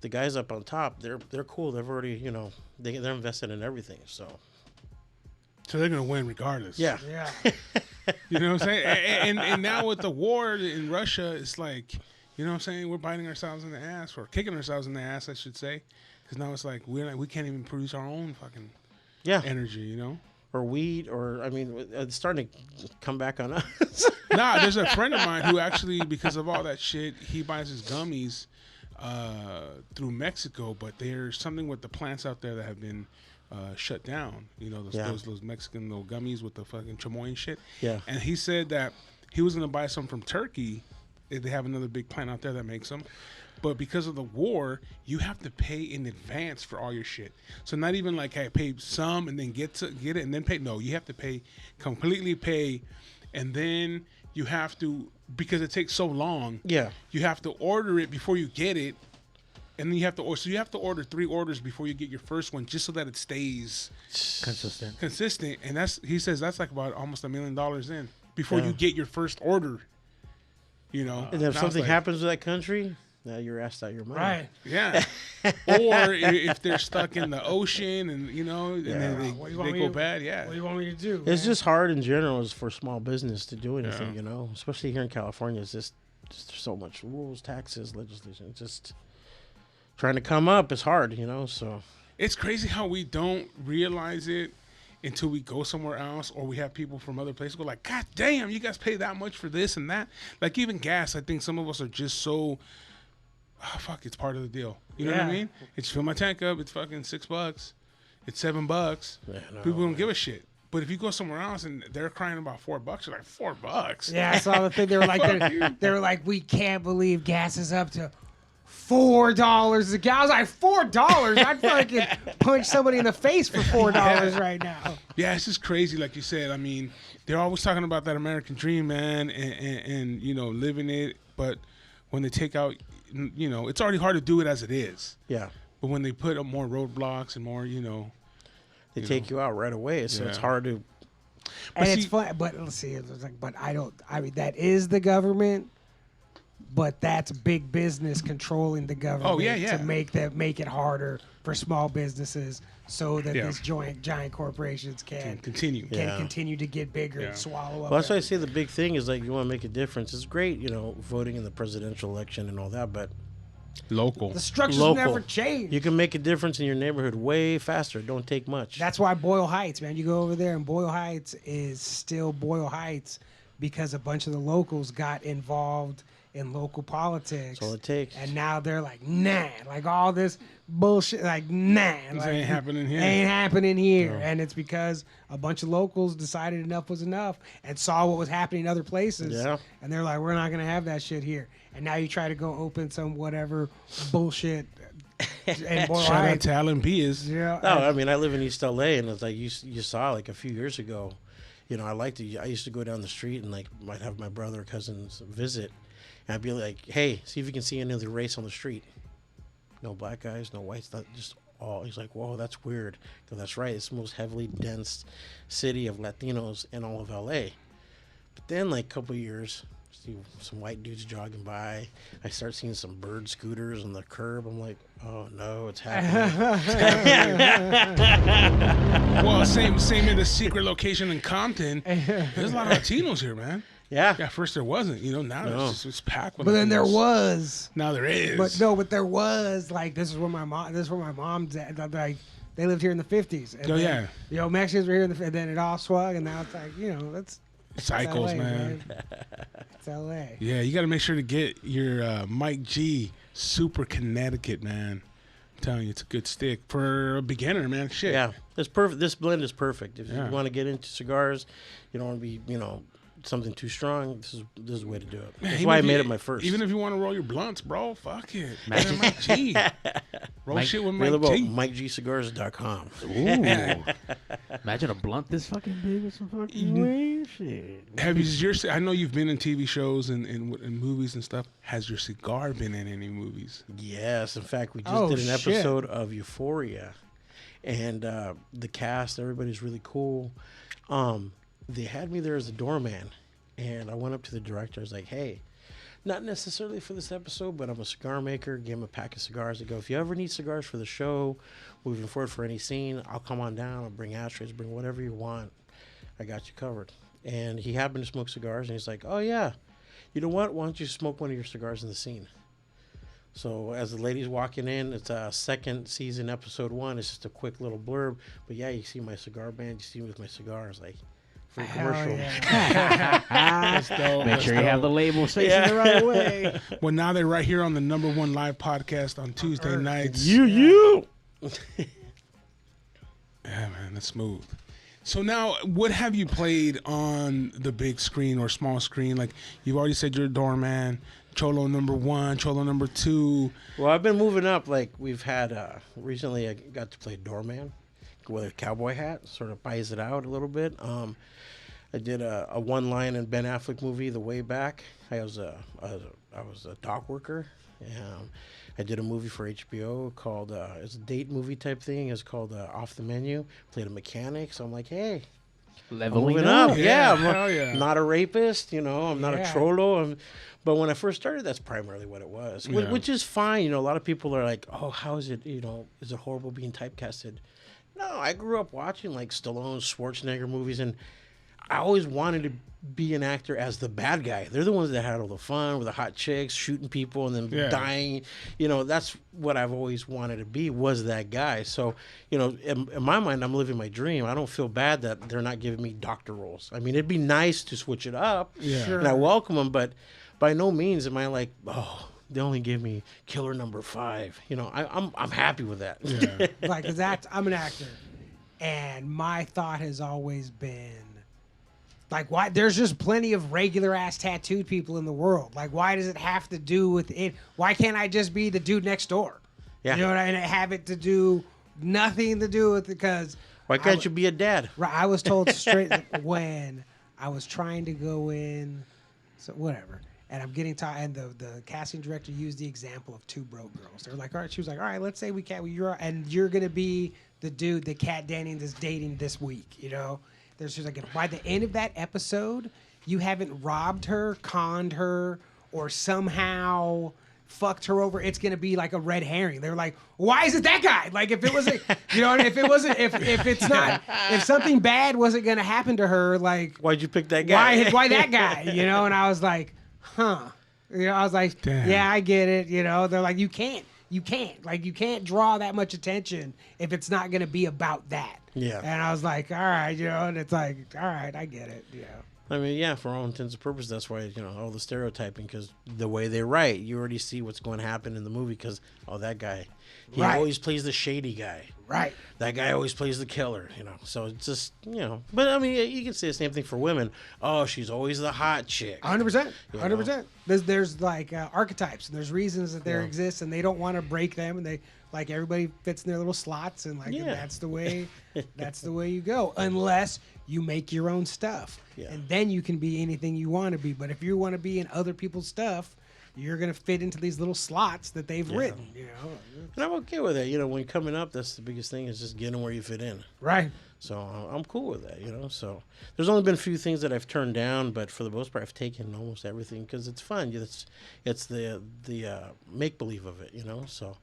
The guys up on top, they're cool. They've already, they're invested in everything. So they're gonna win regardless. Yeah. You know what I'm saying? And now with the war in Russia, it's like, you know what I'm saying? We're biting ourselves in the ass, or kicking ourselves in the ass, I should say. Because now it's like we can't even produce our own fucking energy, Or weed, or it's starting to come back on us. Nah, there's a friend of mine who actually, because of all that shit, he buys his gummies through Mexico. But there's something with the plants out there that have been shut down. Those Mexican little gummies with the fucking chamoy and shit. Yeah. And he said that he was gonna buy some from Turkey. They have another big plant out there that makes them. But because of the war, you have to pay in advance for all your shit. So not even like, hey, pay some and then get it and then pay. No, you have to completely pay, and then you have to, because it takes so long. Yeah. You have to order it before you get it, and then you have to order 3 orders before you get your first one, just so that it stays consistent. And he says that's like about almost $1 million in before you get your first order. And if something happens to that country, now you're asked out your money. Right. Yeah. Or if they're stuck in the ocean and, and then they go bad. Yeah. What do you want me to do? It's just hard in general for small business to do anything, especially here in California. It's just just there's so much rules, taxes, legislation. It's just trying to come up is hard, you know. So It's crazy how we don't realize it until we go somewhere else, or we have people from other places go like, God damn, you guys pay that much for this and that. Like even gas, I think some of us are just so, oh, fuck, it's part of the deal. You know what I mean? It's fill my tank up. It's fucking $6. It's $7. yeah, no, People don't give a shit. But if you go somewhere else and they're crying about $4, you're like, $4? Yeah, I saw the thing. They were like, they were like, we can't believe gas is up to $4 a gallon. I was like, $4? I'd fucking punch somebody in the face for $4 right now. Yeah, it's just crazy, like you said. I mean, they're always talking about that American dream, man, and you know, living it. But when they take out, you know, it's already hard to do it as it is. yeah. But when they put up more roadblocks and more, you know, They take you out right away, so it's Yeah. hard to. And see- it's fun, but let's see. It's like, but I mean, that is the government, but that's big business controlling the government. Oh, yeah. To make it harder for small businesses, so that Yeah. these giant corporations can continue. Yeah. continue to get bigger Yeah. and swallow up. Well, that's why I say the big thing is like you want to make a difference. It's great, you know, voting in the presidential election and all that, but Local. the structures local. never change. You can make a difference in your neighborhood way faster. It don't take much. That's why Boyle Heights, man. You go over there, and Boyle Heights is still Boyle Heights because a bunch of the locals got involved in local politics. That's all it takes. And now they're like, nah, like all this bullshit, like, nah. This like, ain't happening here. Ain't happening here. And it's because a bunch of locals decided enough was enough and saw what was happening in other places. Yeah. And they're like, we're not going to have that shit here. And now you try to go open some whatever bullshit in Boyle Shout out Heights. to Alan Pias. Yeah, No, I mean I live in East LA, and it's like you saw like a few years ago. You know, I used to go down the street and like might have my brother or cousins visit, and I'd be like, "Hey, see if you can see any of the race on the street. No black guys, no whites, not just all." He's like, "Whoa, that's weird." So that's right. It's the most heavily dense city of Latinos in all of LA. But then, like a couple years, see some white dudes jogging by. I start seeing some bird scooters on the curb. I'm like, "Oh no, it's happening." Well, same in the secret location in Compton. There's a lot of Latinos here, man. Yeah. Yeah, at first there wasn't. You know, now No. it's packed with but then there Latinos. was. Now there is. But there was like this is where my mom's at. Like they lived here in the 50s. And Oh, then, yeah. You know, Mexicans were here and then it all swung, and now it's like, you know, that's Cycles, LA, man. It's LA. Yeah, you got to make sure to get your Mike G Super Connecticut, man. I'm telling you, it's a good stick for a beginner, man. Shit. Yeah, it's perfect. This blend is perfect. If Yeah. you want to get into cigars, you don't want to be, you know, something too strong. This is the way to do it. Man, That's even why I if made you- it my first. Even if you want to roll your blunts, bro, fuck it. Man, Mike G. Roll Mike- shit with available Mike at G. MikeGCigars.com. Ooh. Imagine a blunt this fucking big with some fucking weed shit. Have you? I know you've been in TV shows and movies and stuff. Has your cigar been in any movies? Yes, in fact, we just Oh, did an shit. episode of Euphoria, and the cast, everybody's really cool. They had me there as a doorman, and I went up to the director. I was like, "Hey, not necessarily for this episode, but I'm a cigar maker. Give him a pack of cigars." I go, "If you ever need cigars for the show, moving forward for any scene, I'll come on down. I'll bring ashtrays, bring whatever you want. I got you covered." And he happened to smoke cigars, and he's like, "Oh yeah, you know what? Why don't you smoke one of your cigars in the scene?" So as the lady's walking in, it's a second season, episode 1. It's just a quick little blurb. But yeah, you see my cigar band. You see me with my cigars, like free commercial. That's dope. Make sure you have the label facing the right way. Well, now they're right here on the #1 live podcast on Tuesday nights. You. Yeah, man, that's smooth. So now, what have you played on the big screen or small screen? Like you've already said, you're a doorman. Cholo #1, Cholo #2. Well, I've been moving up. Like we've had recently, I got to play doorman with a cowboy hat. Sort of buys it out a little bit. I did a one line in Ben Affleck movie, The Way Back. I was a dock worker. I did a movie for HBO called it's a date movie type thing. It's called Off the Menu. Played a mechanic. So I'm like, hey, Leveling moving up. up. Yeah, hell I'm yeah. not a rapist. You know, I'm not a Yeah. trollo. But when I first started, that's primarily what it was, Yeah. which is fine. You know, a lot of people are like, oh, how is it? You know, is it horrible being typecasted? No, I grew up watching like Stallone, Schwarzenegger movies, and I always wanted to be an actor as the bad guy. They're the ones that had all the fun with the hot chicks, shooting people and then dying. You know, that's what I've always wanted to be, was that guy. So, you know, in my mind, I'm living my dream. I don't feel bad that they're not giving me doctor roles. I mean, it'd be nice to switch it up, and I welcome them, but by no means am I like, oh, they only give me killer number 5. You know, I'm happy with that. Yeah. Like, 'cause I'm an actor, and my thought has always been, like, why? There's just plenty of regular ass tattooed people in the world. Like, why does it have to do with it? Why can't I just be the dude next door? Yeah. You know what I mean? Have it to do nothing to do with it, because Why can't you be a dad? right, I was told straight when I was trying to go in, so whatever. And I'm getting tired. And the casting director used the example of 2 broke girls. They're like, all right. She was like, all right, let's say we can't. You're gonna be the dude that Kat Dennings is dating this week. You know. She's like, if by the end of that episode, you haven't robbed her, conned her, or somehow fucked her over, it's gonna be like a red herring. They're like, why is it that guy? Like, if it was, if something bad wasn't gonna happen to her, like, Why'd you pick that guy? Why that guy? You know? And I was like, huh. You know, I was like, damn. yeah, I get it. You know, they're like, you can't draw that much attention if it's not gonna be about that. Yeah. And I was like, all right, you know, and it's like, all right, I get it. Yeah. I mean, yeah, for all intents and purposes, that's why, you know, all the stereotyping, because the way they write, you already see what's going to happen in the movie, because, oh, that guy, he always plays the shady guy. Right. That guy always plays the killer, you know. So it's just, you know. But, I mean, you can say the same thing for women. Oh, she's always the hot chick. 100%. 100%. There's like archetypes, and there's reasons that there exist, and they don't want to break them, and they, like, everybody fits in their little slots, and like, and that's the way you go, unless you make your own stuff, and then you can be anything you want to be. But if you want to be in other people's stuff, you're gonna fit into these little slots that they've written, you know. And I'm okay with that. You know, when coming up, that's the biggest thing, is just getting where you fit in. Right. So I'm cool with that, you know. So there's only been a few things that I've turned down, but for the most part, I've taken almost everything, because it's fun. It's the make believe of it, you know. So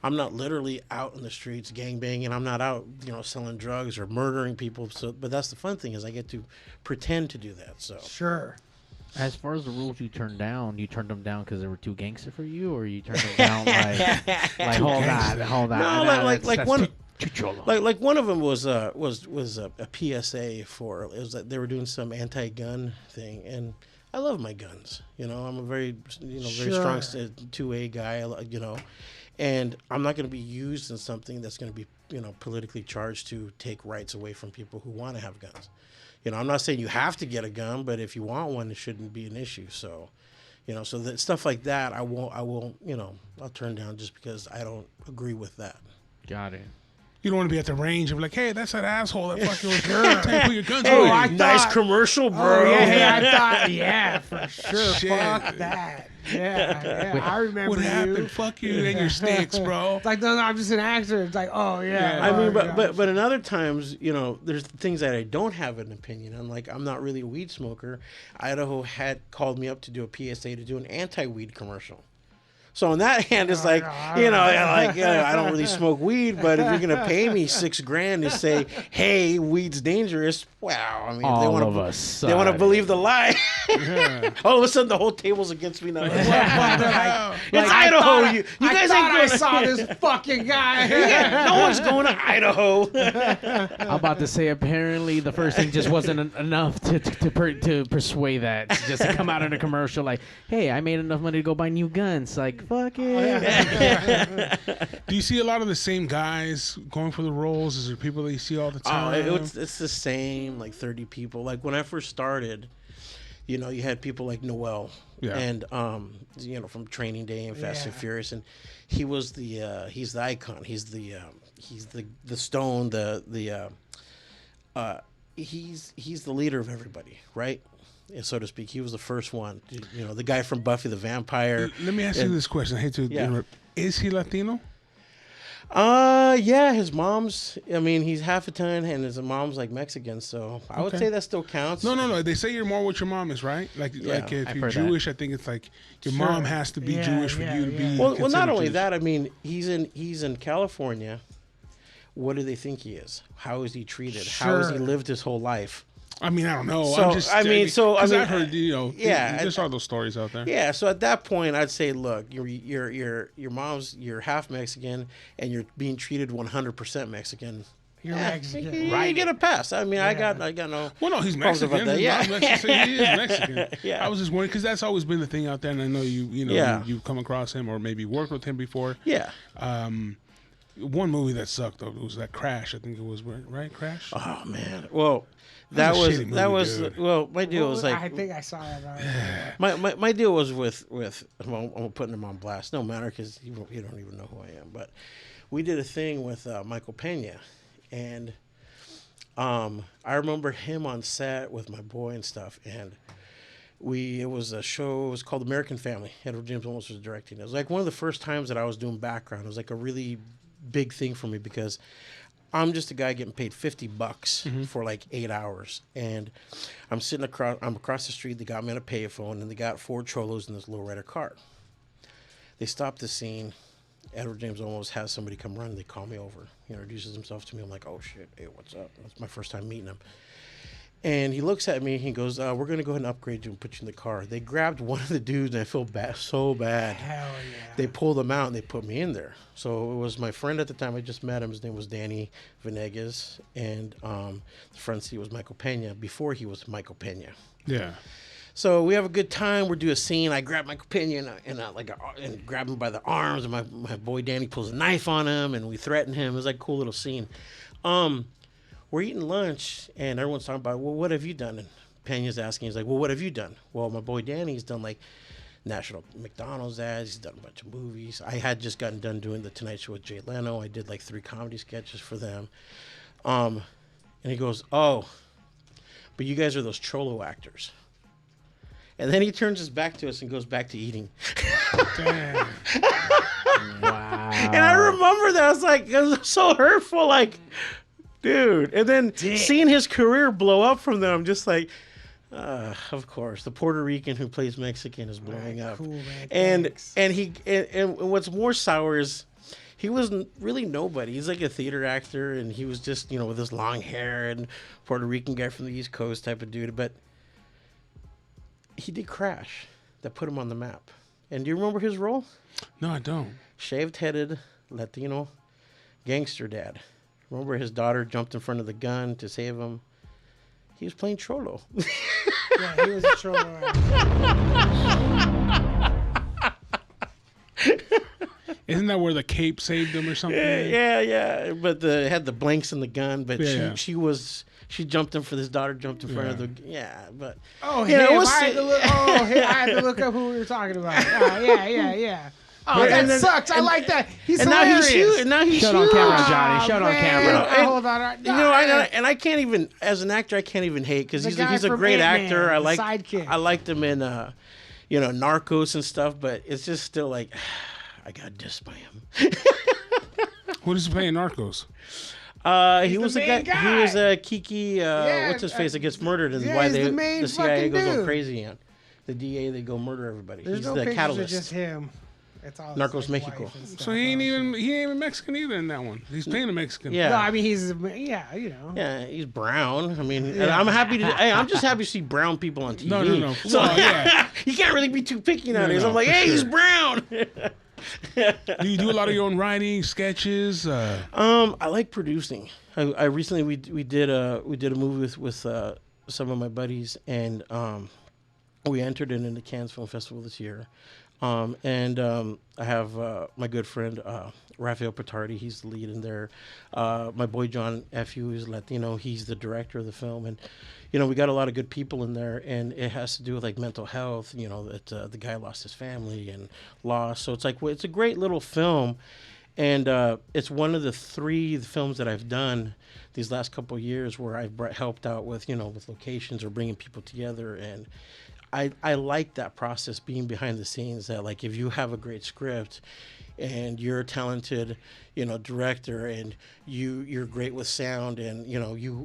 I'm not literally out in the streets gangbanging. I'm not out, you know, selling drugs or murdering people. So, but that's the fun thing, is I get to pretend to do that. So Sure. As far as the rules you turned them down because they were too gangster for you, or you turned them down like hold on. No, like one. Too cholo. Like one of them was a PSA for, it was that they were doing some anti-gun thing, and I love my guns. You know, I'm a very very strong 2A guy. You know, and I'm not going to be used in something that's going to be, you know, politically charged to take rights away from people who want to have guns. You know, I'm not saying you have to get a gun, but if you want one, it shouldn't be an issue. So, you know, so that stuff like that, I won't, you know, I'll turn down just because I don't agree with that. Got it. You don't want to be at the range and be like, hey, that's that asshole that fucking was put your guns Oh, away. I Nice thought- commercial, bro. Oh, yeah, I thought, yeah, for sure. Shit. Fuck that. Yeah, I remember What you. happened? Fuck you and your sticks, bro. It's like, no, I'm just an actor. It's like, oh, yeah. Yeah. I mean, oh, yeah. but in other times, you know, there's things that I don't have an opinion on. Like, I'm not really a weed smoker. Idaho had called me up to do a PSA to do an anti-weed commercial. So on that hand, it's like, you know, like, I don't really smoke weed, but if you're gonna pay me $6,000 to say, hey, weed's dangerous, wow. I mean, All they want of us they want to suck. believe the lie. All of a sudden, the whole table's against me now. It's Idaho. You guys ain't I going. saw this fucking guy. Yeah, no one's going to Idaho. I'm about to say, apparently the first thing just wasn't enough to persuade that, just to come out in a commercial like, hey, I made enough money to go buy new guns. Like, fuck it. Do you see a lot of the same guys going for the roles? Is there people that you see all the time? It's the same, like 30 people. Like when I first started, you know, you had people like Noel, and you know, from Training Day and Fast and Furious, and he was he's the icon. He's the stone. He's the leader of everybody, right? So to speak. He was the first one. You know, the guy from Buffy the Vampire. Let me ask you this question. I hate to interrupt. Is he Latino? Yeah, his mom's, I mean, he's half Italian and his mom's like Mexican, so I would say that still counts. No. They say you're more what your mom is, right? Like if I've you're heard Jewish, I think it's like your mom has to be Jewish for you to be. Well, not considered only Jewish. that, I mean, he's in California. What do they think he is? How is he treated? How has he lived his whole life? I mean, I don't know. So, I'm just, I mean, I've heard, yeah, there's all those stories out there. Yeah, so at that point, I'd say, look, your mom's, you're half Mexican, and you're being treated 100% Mexican. You're Mexican. You get a pass. I mean, I got no. Well, no, he's problems Mexican. about that. Yeah. He is Mexican. Yeah. I was just wondering because that's always been the thing out there, and I know you've come across him or maybe worked with him before. Yeah. One movie that sucked though was that Crash. I think it was right. Crash. Oh man. Well, That was a shitty movie, dude. well. My deal was like I think I saw it. my deal was with I'm putting him on blast. No matter because you don't even know who I am. But we did a thing with Michael Pena, and I remember him on set with my boy and stuff, and it was a show. It was called American Family. Edward James Olmos was directing. It was like one of the first times that I was doing background. It was like a really big thing for me because I'm just a guy getting paid $50 for like 8 hours, and I'm across the street. They got me on a payphone, and they got 4 cholos in this lowrider car. They stopped the scene. Edward James Olmos has somebody come run. They call me over. He introduces himself to me. I'm like, oh shit, hey, what's up? That's my first time meeting him. And he looks at me. He goes, we're going to go ahead and upgrade you and put you in the car. They grabbed one of the dudes, and I feel so bad. Hell yeah. They pulled him out, and they put me in there. So it was my friend at the time. I just met him. His name was Danny Venegas. And the front seat was Michael Pena before he was Michael Pena. Yeah. So we have a good time. We do a scene. I grab Michael Pena and grab him by the arms. And my boy Danny pulls a knife on him, and we threaten him. It was like a cool little scene. We're eating lunch, and everyone's talking about, well, what have you done? And Pena's asking, he's like, well, what have you done? Well, my boy Danny's done like national McDonald's ads. He's done a bunch of movies. I had just gotten done doing The Tonight Show with Jay Leno. I did like 3 comedy sketches for them. And he goes, oh, but you guys are those Cholo actors. And then he turns his back to us and goes back to eating. Damn. Wow. And I remember that. I was like, it was so hurtful. Like, dude. And then seeing his career blow up from them, I'm just like, of course, the Puerto Rican who plays Mexican is blowing up. Cool, man. And what's more sour is he was really nobody. He's like a theater actor, and he was just, with his long hair and Puerto Rican guy from the East Coast type of dude. But he did Crash. That put him on the map. And do you remember his role? No, I don't. Shaved-headed Latino gangster dad. Remember his daughter jumped in front of the gun to save him? He was playing Cholo. Yeah, he was a Cholo. Isn't that where the cape saved him or something? Yeah. But had the blanks in the gun. But Yeah. she jumped in for this daughter jumped in front of the but Oh, you know, him. it was- I had to look up who we were talking about. Yeah. Oh, And that then- sucks. I like that. He's and now hilarious. he's huge. And now he's Shut on huge. camera, Johnny. Shut on man. camera. And- Hold on. I can't even, as an actor, I can't even hate because The he's guy a from great Ant-Man, actor. the sidekick. I liked him in, Narcos and stuff. But it's just still like, I got dissed by him. Who does he play in Narcos? He was the the main guy. guy. He was a Kiki. Yeah, what's his face that gets murdered, and yeah, why he's the main the CIA fucking goes all dude. crazy on the DA. They go murder everybody. There's He's no the pictures catalyst. of just him. It's all Narcos his, like, Mexico. wife and stuff. So he ain't even Mexican either in that one. He's playing a Mexican. Yeah. No, I mean he's Yeah, he's brown. I mean, and Yeah. I'm happy to. I'm just happy to see brown people on TV. No. So Well, yeah. you can't really be too picky nowadays. no, I'm like, for hey, he's sure. brown. Do you do a lot of your own writing, sketches? I like producing. I recently we did a movie with some of my buddies, and we entered it in the Cannes Film Festival this year. I have my good friend Rafael Petardi. He's the lead in there. My boy John F.U. is Latino. He's the director of the film, and we got a lot of good people in there. And it has to do with like mental health. That the guy lost his family and lost. So it's like it's a great little film. And it's one of the 3 films that I've done these last couple of years where I've helped out with, with locations or bringing people together. And I like that process, being behind the scenes, that like if you have a great script, and you're a talented, director, and you're great with sound, and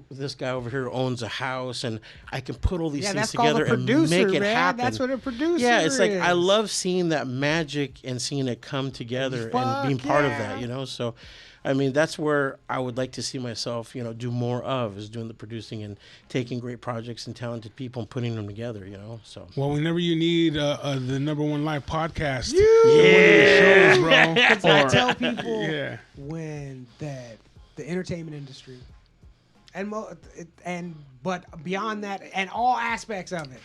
this guy over here owns a house, and I can put all these things that's called together a producer, and make it man. happen. That's what a producer Yeah, it's like is. I love seeing that magic and seeing it come together and being part of that, So, I mean, that's where I would like to see myself, do more of, is doing the producing and taking great projects and talented people and putting them together, So. Well, whenever you need the number one live podcast, Yeah. shows, bro. Because I tell people Yeah. when the entertainment industry but beyond that and all aspects of it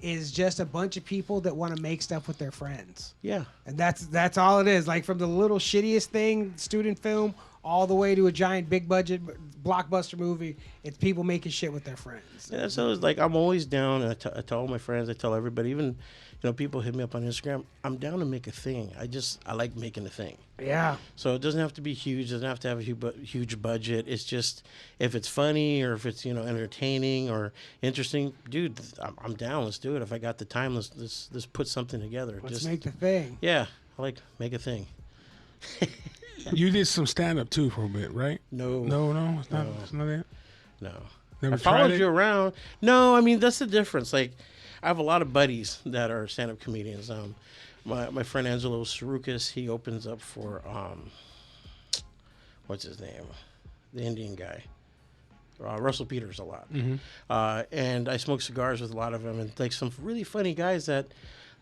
is just a bunch of people that want to make stuff with their friends. Yeah. And that's all it is. Like from the little shittiest thing, student film, all the way to a giant big budget blockbuster movie, it's people making shit with their friends. Yeah, so it's like I'm always down, and I tell all my friends, I tell everybody, even people hit me up on Instagram. I'm down to make a thing. I like making a thing. Yeah. So it doesn't have to be huge. It doesn't have to have a huge budget. It's just if it's funny or if it's entertaining or interesting, dude, I'm down. Let's do it. If I got the time, let's put something together. Let's make the thing. Yeah, I like make a thing. You did some stand up too for a bit, right? No, it's not. It's not it. no. Never I followed tried it? you around. No, I mean that's the difference. Like, I have a lot of buddies that are stand-up comedians. My friend Angelo Sarukas, he opens up for what's his name, the Indian guy, Russell Peters a lot. Mm-hmm. And I smoke cigars with a lot of them, and like some really funny guys that,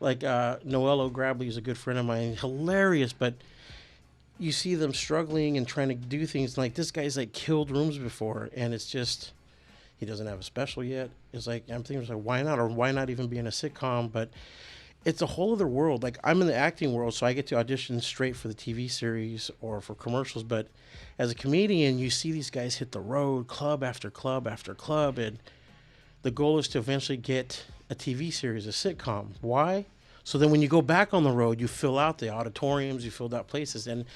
like Noel O'Grably is a good friend of mine, hilarious, but you see them struggling and trying to do things like this guy's like killed rooms before, and it's just. He doesn't have a special yet. It's like, I'm thinking, like, why not? Or why not even be in a sitcom? But it's a whole other world. Like, I'm in the acting world, so I get to audition straight for the TV series or for commercials. But as a comedian, you see these guys hit the road, club after club after club. And the goal is to eventually get a TV series, a sitcom. Why? So then when you go back on the road, you fill out the auditoriums, you fill out places. And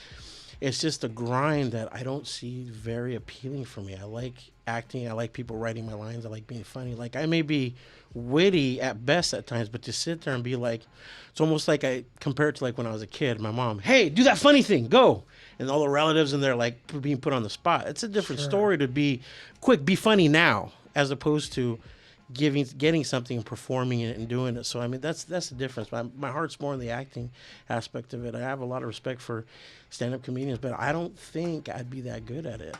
it's just a grind that I don't see very appealing for me. I like acting. I like people writing my lines. I like being funny. Like, I may be witty at best at times, but to sit there and be like, it's almost like I compare it to like when I was a kid. My mom, hey, do that funny thing, go. And all the relatives in there like being put on the spot. It's a different story to be quick, be funny now, as opposed to getting something and performing it and doing it. So I mean that's the difference. My heart's more in the acting aspect of it. I have a lot of respect for stand-up comedians, but I don't think I'd be that good at it.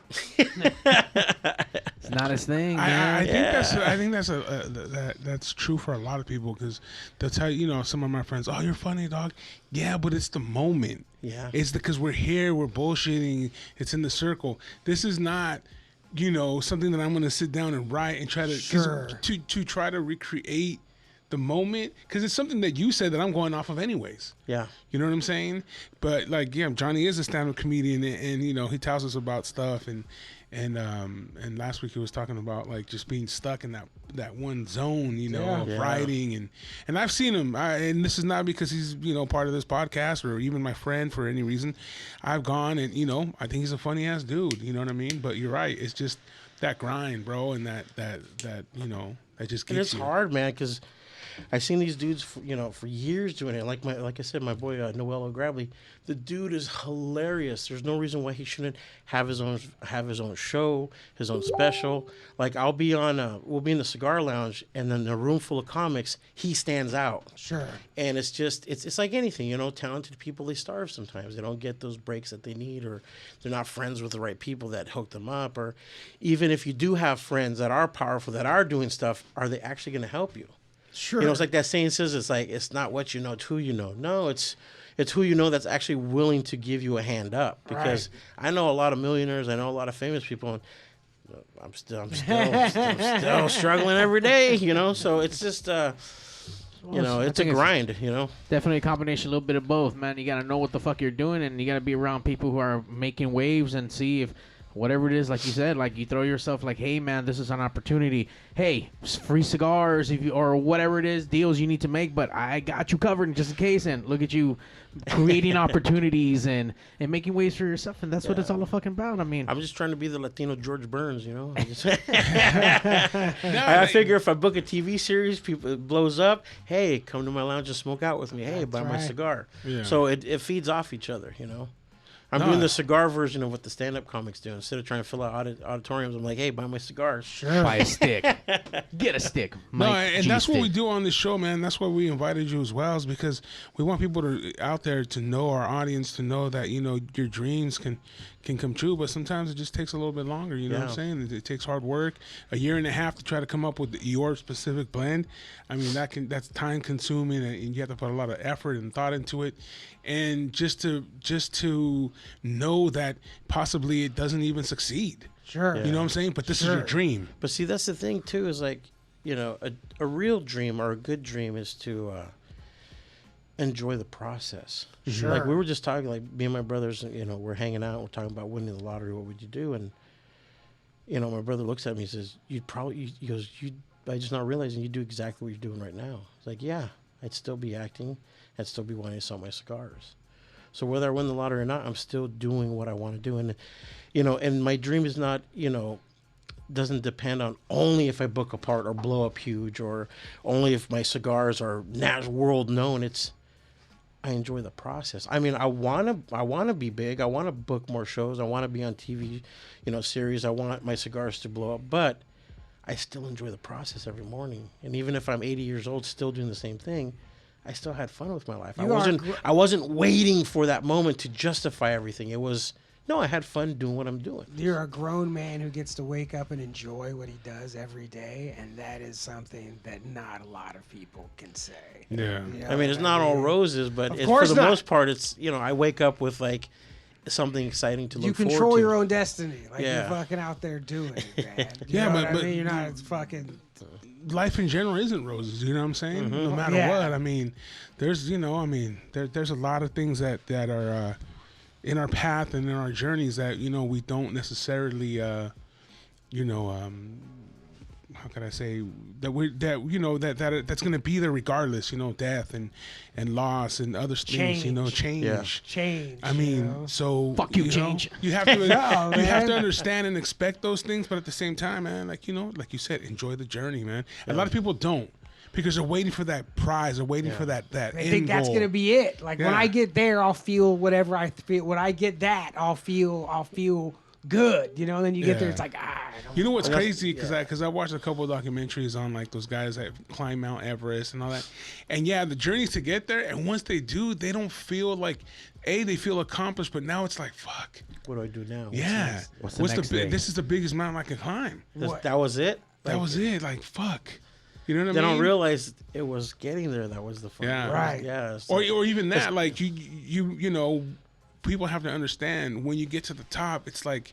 It's not his thing, man. I think that's true for a lot of people, because they'll tell you, some of my friends, oh, you're funny, dog. Yeah, but it's the moment. Yeah. It's because we're here, we're bullshitting. It's in the circle. This is not, something that I'm going to sit down and write and try to to try to recreate the moment, because it's something that you said that I'm going off of anyways. Yeah. You know what I'm saying? But like, yeah, Johnny is a stand-up comedian, and he tells us about stuff, and last week he was talking about like just being stuck in that one zone, of writing, and I've seen him, and this is not because he's part of this podcast or even my friend for any reason. I've gone and I think he's a funny ass dude. You know what I mean? But you're right. It's just that grind, bro, and that that just gets And it's you. hard, man, because I've seen these dudes, for years doing it. Like I said, my boy Noel O'Grably, the dude is hilarious. There's no reason why he shouldn't have his own show, his own special. Like we'll be in the cigar lounge, and then a room full of comics, he stands out. Sure. And it's just it's like anything, talented people, they starve sometimes. They don't get those breaks that they need, or they're not friends with the right people that hook them up, or even if you do have friends that are powerful, that are doing stuff, are they actually going to help you? Sure. It's like that saying says, it's like, it's not what you know, it's who you know. No, it's who you know that's actually willing to give you a hand up. Because I know a lot of millionaires, I know a lot of famous people, and I'm still struggling every day, So it's just, it's a grind, Definitely a combination, a little bit of both, man. You got to know what the fuck you're doing, and you got to be around people who are making waves and see if whatever it is, like you said, like you throw yourself like, hey man, this is an opportunity. Hey, free cigars if you or whatever it is, deals you need to make, but I got you covered just in case. And look at you creating opportunities and making ways for yourself, and that's what it's all fucking about. I mean, I'm just trying to be the Latino George Burns, you know. I figure if I book a TV series, people it blows up. Hey, come to my lounge and smoke out with me. Hey, buy my cigar. Yeah. So it feeds off each other, you know. I'm doing the cigar version of what the stand-up comics do. Instead of trying to fill out auditoriums, I'm like, hey, buy my cigars. Sure. Buy a stick. Get a stick. And that's what we do on this show, man. That's why we invited you as well, is because we want people out there to know, our audience to know that, you know, your dreams can come true, but sometimes it just takes a little bit longer, you know what I'm saying? It takes hard work, a year and a half to try to come up with your specific blend. I mean, that's time consuming, and you have to put a lot of effort and thought into it. And just to know that possibly it doesn't even succeed. Sure. You know what I'm saying? But this is your dream. But see, that's the thing too, is like, you know, a real dream or a good dream is to enjoy the process. Sure. Like we were just talking, like me and my brothers, you know, we're hanging out, we're talking about winning the lottery, what would you do? And, you know, my brother looks at me and says, he goes, I just not realizing you do exactly what you're doing right now. It's like, yeah, I'd still be acting. I'd still be wanting to sell my cigars. So whether I win the lottery or not, I'm still doing what I want to do. And, you know, and my dream is not, you know, doesn't depend on only if I book a part or blow up huge or only if my cigars are world known. It's, I enjoy the process. I mean, I want to be big. I want to book more shows. I want to be on TV, you know, series. I want my cigars to blow up, but I still enjoy the process every morning. And even if I'm 80 years old, still doing the same thing, I still had fun with my life. I wasn't waiting for that moment to justify everything. It was, no, I had fun doing what I'm doing. You're a grown man who gets to wake up and enjoy what he does every day, and that is something that not a lot of people can say. Yeah. You know I mean, it's not all roses, but for the most part, it's, you know, I wake up with like something exciting to look forward to. You control your own destiny. Like you're fucking out there doing it, man. You know what I mean? You're not fucking... Life in general isn't roses, you know what I'm saying? Mm-hmm. No matter what. I mean, there's, you know, I mean, there's a lot of things that are in our path and in our journeys that, you know, we don't necessarily, you know, how can I say that's going to be there regardless, you know, death and loss and other things, you know, change. Yeah. Change. I mean, so fuck you, change. You have to, you have to understand and expect those things, but at the same time, man, like, you know, like you said, enjoy the journey, man. A lot of people don't, because they're waiting for that prize, they're waiting for that they end think that's goal. gonna be it. Like when I get there, I'll feel whatever I feel. When I get that, I'll feel good, you know. Then you get there, it's like you know what's crazy? Because I watched a couple of documentaries on like those guys that climb Mount Everest and all that, and the journeys to get there. And once they do, they don't feel like they feel accomplished, but now it's like, fuck, what do I do now? Yeah, what's the next day? This is the biggest mountain I can climb. That was it. That was it. Like fuck. You know what I mean? They don't realize it was getting there that was the fun. Yeah. Right. Yeah. Or even that, like you know, people have to understand when you get to the top, it's like,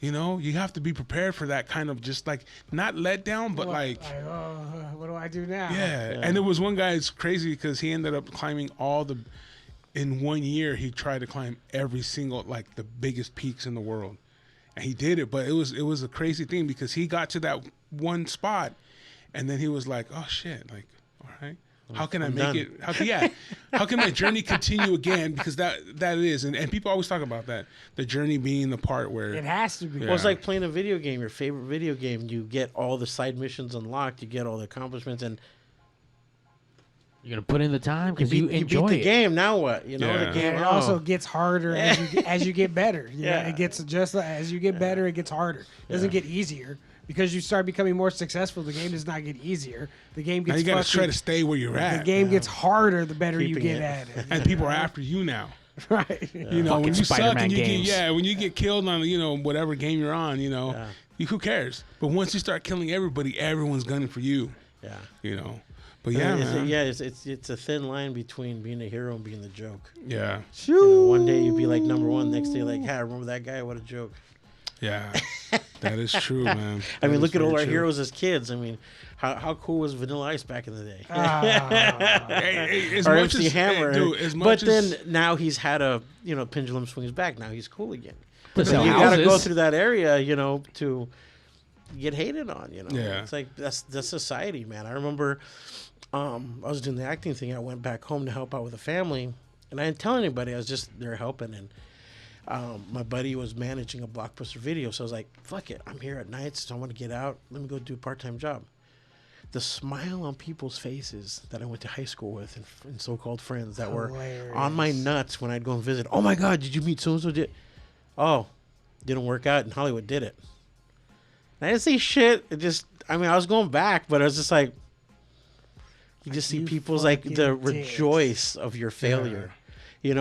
you know, you have to be prepared for that kind of just like not let down, but like what do I do now? Yeah. And there was one guy, it's crazy because he ended up climbing in 1 year, he tried to climb every single, like the biggest peaks in the world. And he did it, but it was a crazy thing because he got to that one spot and then he was like, oh shit, like, all right. How can I make it? How can my journey continue again? Because that it is, and people always talk about that. The journey being the part where it has to be. Well, it's like playing a video game, your favorite video game. You get all the side missions unlocked, you get all the accomplishments, and you're gonna put in the time because you enjoy beat the game. Now what? You know the game. And it also gets harder as you get better. You know, it gets just as you get better, it gets harder. It doesn't get easier. Because you start becoming more successful, the game does not get easier. The game gets. Now you got to try to stay where you're at. The game gets harder the better you get at it. And people are after you now. Right. You know, when you Spider-Man suck and you games. when you get killed on whatever game you're on, who cares? But once you start killing everybody, everyone's gunning for you. Yeah. You know. But man. It's a thin line between being a hero and being the joke. Yeah. You know, one day you'd be like number one, next day like, hey, I remember that guy? What a joke. Yeah, that is true, man. I mean, That look is at all very our true. heroes as kids. I mean, how cool was Vanilla Ice back in the day? Hey, as Or much MC as, Hammer. hey, dude, as But much then as, now he's had a pendulum swings back. Now he's cool again. To But sell you got to go houses. through that area, to get hated on. Yeah. It's like that's society, man. I remember I was doing the acting thing. I went back home to help out with the family, and I didn't tell anybody. I was just there helping, and my buddy was managing a Blockbuster Video, so I was like, "Fuck it, I'm here at night, so I want to get out. Let me go do a part-time job." The smile on people's faces that I went to high school with and so-called friends that were on my nuts when I'd go and visit. Oh my God, did you meet so-and-so? Oh, didn't work out in Hollywood, did it? And I didn't say shit. I was going back, but I was just like, you just see You people's like the fucking rejoice of your failure.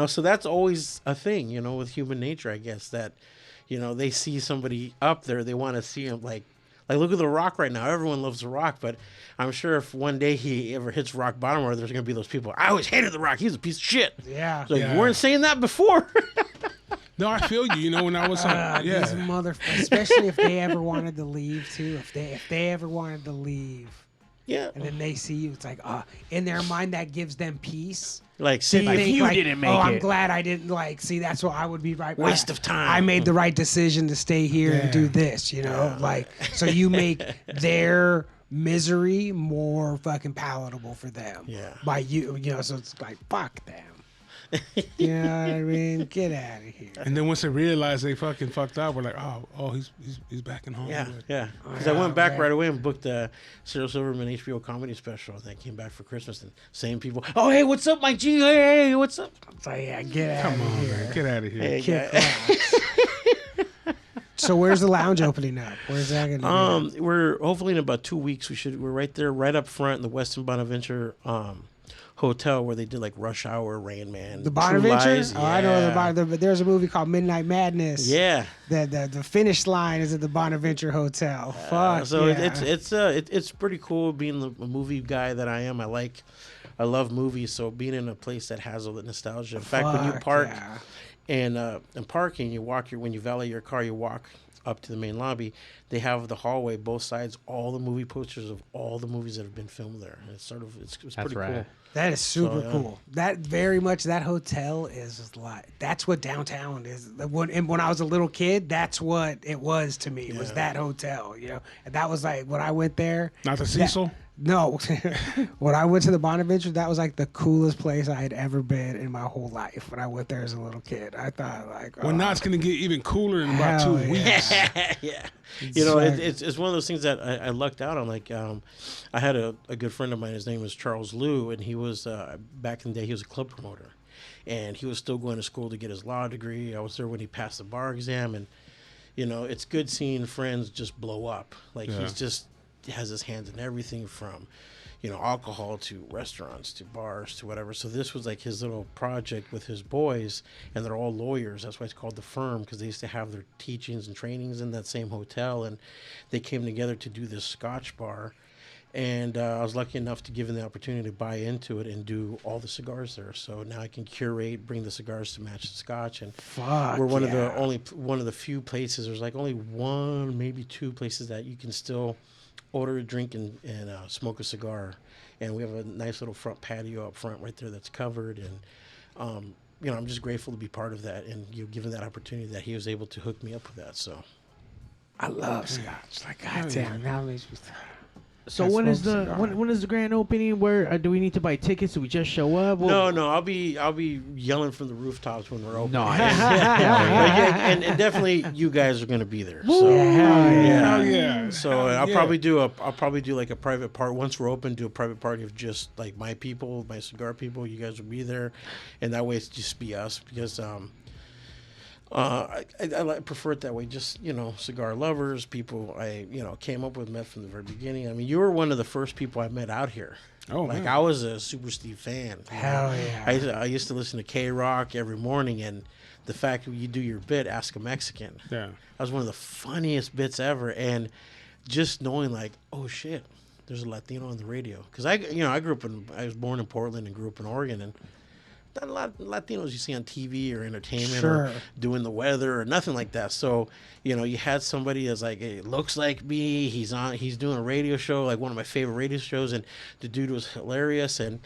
So that's always a thing, with human nature, I guess, that, they see somebody up there, they want to see him like look at The Rock right now. Everyone loves The Rock, but I'm sure if one day he ever hits rock bottom, or there's going to be those people, I always hated The Rock. He's a piece of shit. Yeah. It's like, Yeah. you weren't saying that before. no, I feel you. When I was These yeah, motherfuckers, especially if they ever wanted to leave too. If they ever wanted to leave, Yeah. and then they see you, it's like, in their mind that gives them peace. Like, They see, Like, think, you didn't make I'm it. glad I didn't see. That's what I would be right. Waste of time. I made the right decision to stay here and do this. So you make their misery more fucking palatable for them. Yeah. By you, so it's like fuck them. You know what I mean? Get out of here. and then once they realize they fucking fucked up, we're like, oh, he's back in Hollywood. Yeah. Because I went back right away and booked a Cyril Silverman HBO comedy special, and then came back for Christmas, and same people, oh, hey, what's up, Mike G? Hey, what's up? So yeah, get out Come of on, here. man, get out of here. Hey, Kick guy. rocks. So where's the lounge opening up? Where's that gonna be? We're hopefully in about 2 weeks. We're right there, right up front in the Westin Bonaventure hotel where they did like Rush Hour, Rain Man, The True Bonaventure? Lies. Oh, I know the Yeah. Bonaventure, but there's a movie called Midnight Madness. Yeah. The finish line is at the Bonaventure Hotel. Fuck. So yeah. it's pretty cool being the movie guy that I am. I love movies, so being in a place that has all the nostalgia. In fact, when you Fuck, park yeah. and parking, when you valet your car, you walk up to the main lobby. They have the hallway, both sides, all the movie posters of all the movies that have been filmed there. And it's That's pretty right. cool. That is super So, yeah. cool. That hotel is that's what downtown is. When I was a little kid, that's what it was to me. Was that hotel, And that was like when I went there. Not the Cecil. No, when I went to the Bonaventure, that was like the coolest place I had ever been in my whole life. When I went there as a little kid, I thought like, Well, now it's gonna get even cooler in about Hell 2 weeks. Yeah. like- It's one of those things that I lucked out on. Like, I had a good friend of mine. His name was Charles Liu, and he was back in the day. He was a club promoter, and he was still going to school to get his law degree. I was there when he passed the bar exam, and it's good seeing friends just blow up. Like he has his hands in everything from alcohol to restaurants to bars to whatever. So this was like his little project with his boys, and they're all lawyers. That's why it's called The Firm, because they used to have their teachings and trainings in that same hotel, and they came together to do this Scotch bar. And I was lucky enough to give them the opportunity to buy into it and do all the cigars there. So now I can curate, bring the cigars to match the Scotch, and fuck. we're one of yeah. the few places. There's like only one, maybe two places that you can still order a drink and smoke a cigar, and we have a nice little front patio up front right there that's covered, and I'm just grateful to be part of that, and given that opportunity that he was able to hook me up with that. So I love Scotch. Like, goddamn, now it makes me. So That's when is smoke the cigar. when is the grand opening? Where do we need to buy tickets? Do we just show up? no, I'll be yelling from the rooftops when we're open. No, and definitely you guys are going to be there. So. Hell yeah. So Hell I'll yeah. probably do like a private part once we're open. Do a private party of just like my people, my cigar people. You guys will be there, and that way it's just be us because I prefer it that way. Just cigar lovers, people I came up with, met from the very beginning. I mean, you were one of the first people I met out here. Oh, like man. I was a Super Steve fan. Hell yeah. I used to listen to K Rock every morning, and the fact that you do your bit, Ask a Mexican. Yeah. That was one of the funniest bits ever, and just knowing like, oh shit, there's a Latino on the radio. Because I was born in Portland and grew up in Oregon, and not a lot of Latinos you see on TV or entertainment Sure. or doing the weather or nothing like that. So, you had somebody that's like, hey, looks like me. He's doing a radio show, like one of my favorite radio shows, and the dude was hilarious. And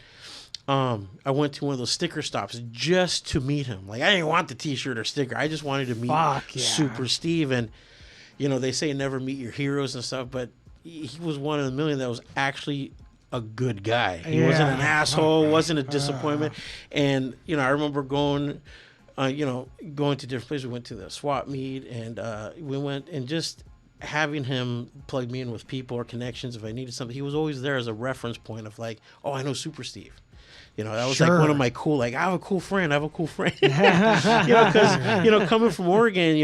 I went to one of those sticker stops just to meet him. Like, I didn't want the T-shirt or sticker. I just wanted to meet Fuck, yeah. Super Steve. And they say never meet your heroes and stuff, but he was one of the million that was actually a good guy. He wasn't an asshole, wasn't a disappointment. And, I remember going to different places. We went to the swap meet, and we went and just having him plug me in with people or connections if I needed something. He was always there as a reference point of like, oh, I know Super Steve. That was like one of my cool, like, I have a cool friend. Because, coming from Oregon,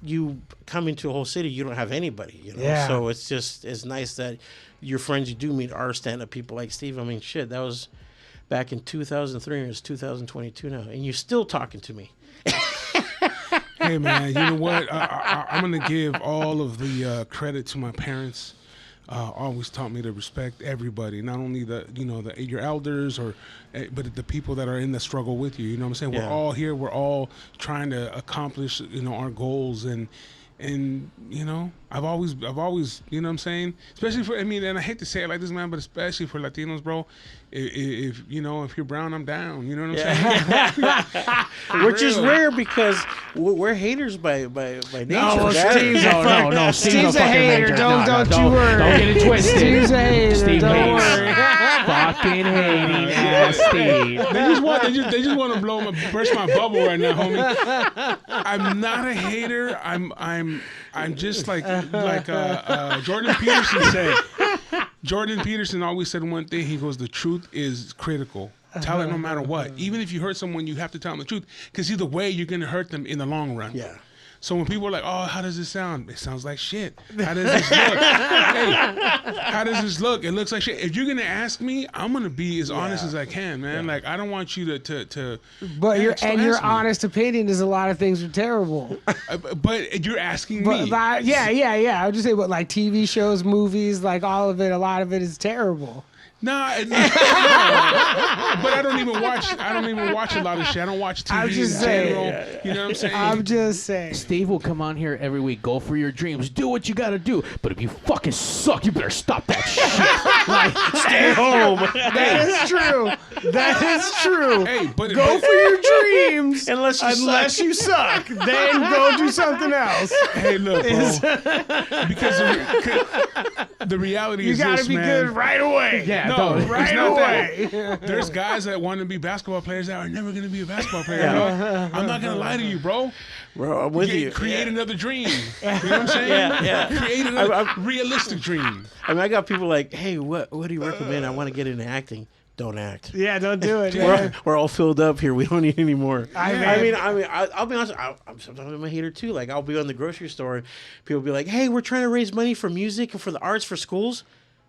you come into a whole city, you don't have anybody, Yeah. So it's nice that your friends you do meet are stand-up people like Steve. I mean, shit, that was back in 2003, and it's 2022 now, and you're still talking to me. Hey, man, you know what? I'm going to give all of the credit to my parents. Always taught me to respect everybody, not only your elders but the people that are in the struggle with you. You know what I'm saying? Yeah. We're all here. We're all trying to accomplish our goals, and I've always, you know what I'm saying? Especially and I hate to say it like this, man, but especially for Latinos, bro. If you're brown, I'm down. You know what I'm saying? Which is rare because we're haters by nature. No, Dad. Steve's a hater. Don't you worry. Don't get it twisted. Steve's a hater. Steve Don't hates. worry. Fucking hating ass Steve. They just want to burst my bubble right now, homie. I'm not a hater. I'm just like Jordan Peterson said. Jordan Peterson always said one thing. He goes, the truth is critical. Tell it no matter what. Even if you hurt someone, you have to tell them the truth, because either way, you're going to hurt them in the long run. Yeah. So when people are like, oh, how does this sound? It sounds like shit. How does this look? Hey, how does this look? It looks like shit. If you're going to ask me, I'm going to be as honest as I can, man. Like, I don't want you to But your me. honest opinion is a lot of things are terrible. But you're asking me. Yeah. I would just say, but like TV shows, movies, like all of it, a lot of it is terrible. Nah, but I don't even watch a lot of shit. I don't watch TV I'm just in saying. general. You know what I'm saying? I'm just saying. Steve will come on here every week. Go for your dreams. Do what you gotta do. But if you fucking suck, you better stop that shit. Like, Stay home. That is true. That is true. Hey, but Go for your dreams. Unless you you suck, then go do something else. Hey, look, bro. Because the reality You is gotta this, be man. good right away. Yeah, No, it's right not away. that. There's guys that want to be basketball players that are never going to be a basketball player. Bro. I'm not going to lie to you, bro. Bro, I'm with you. Create another dream. You know what I'm saying? Yeah. Create another realistic dream. I mean, I got people like, hey, what do you recommend? I want to get into acting. Don't act. Yeah, don't do it. We're all filled up here. We don't need any more. I mean, I'll be honest. Sometimes I'm a hater too. Like, I'll be on the grocery store, and people be like, "Hey, we're trying to raise money for music and for the arts for schools."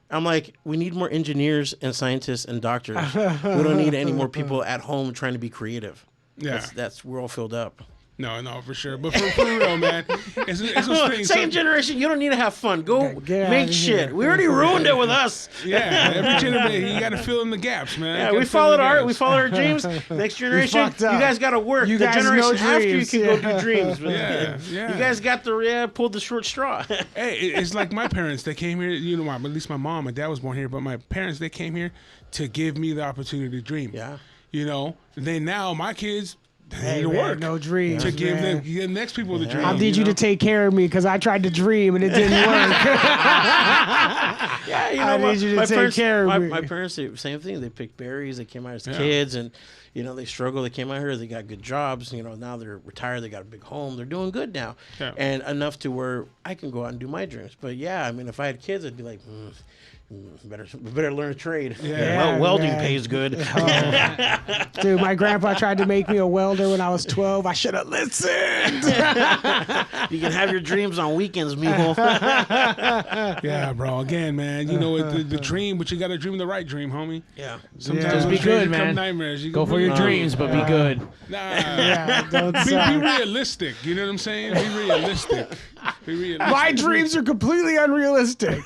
I'm like, we need more engineers and scientists and doctors. We don't need any more people at home trying to be creative. Yeah. We're all filled up. No, for sure. But for real, man, it's those things. Second generation, you don't need to have fun. Go Get make outta shit. here. We already ruined it with us. Yeah, every generation, you got to fill in the gaps, man. Yeah, You we gotta fill in followed the our gaps. dreams. Next generation, you fucked up. guys got to work. You the guys generation know after you dreams, can go do dreams. But Yeah. You guys got pulled the short straw. Hey, it's like my parents. They came here. You know, at least my mom and dad was born here, but my parents, they came here to give me the opportunity to dream. Yeah. You know, then now my kids, they Hey, need to man, work no dreams, to give man. the next people the dream. I need you to take care of me because I tried to dream and it didn't work. Yeah, you know I what? need you to My take parents- care of me. My parents, same thing. They picked berries. They came out as kids, and they struggle. They came out here. They got good jobs. Now they're retired. They got a big home. They're doing good now, and enough to where I can go out and do my dreams. But yeah, I mean, if I had kids, I'd be like, better learn a trade. Yeah. Welding Yeah. pays good. Dude, my grandpa tried to make me a welder when I was 12. I should have listened. You can have your dreams on weekends, mijo. Yeah, bro. Again, man, you know the dream, but you got to dream the right dream, homie. Yeah. Sometimes Just those be dreams good, become man. Nightmares. You Go can for your really- dreams, but be good. Nah. Yeah, don't Be suck. realistic. You know what I'm saying? Be realistic. Be realistic. My dreams are completely unrealistic.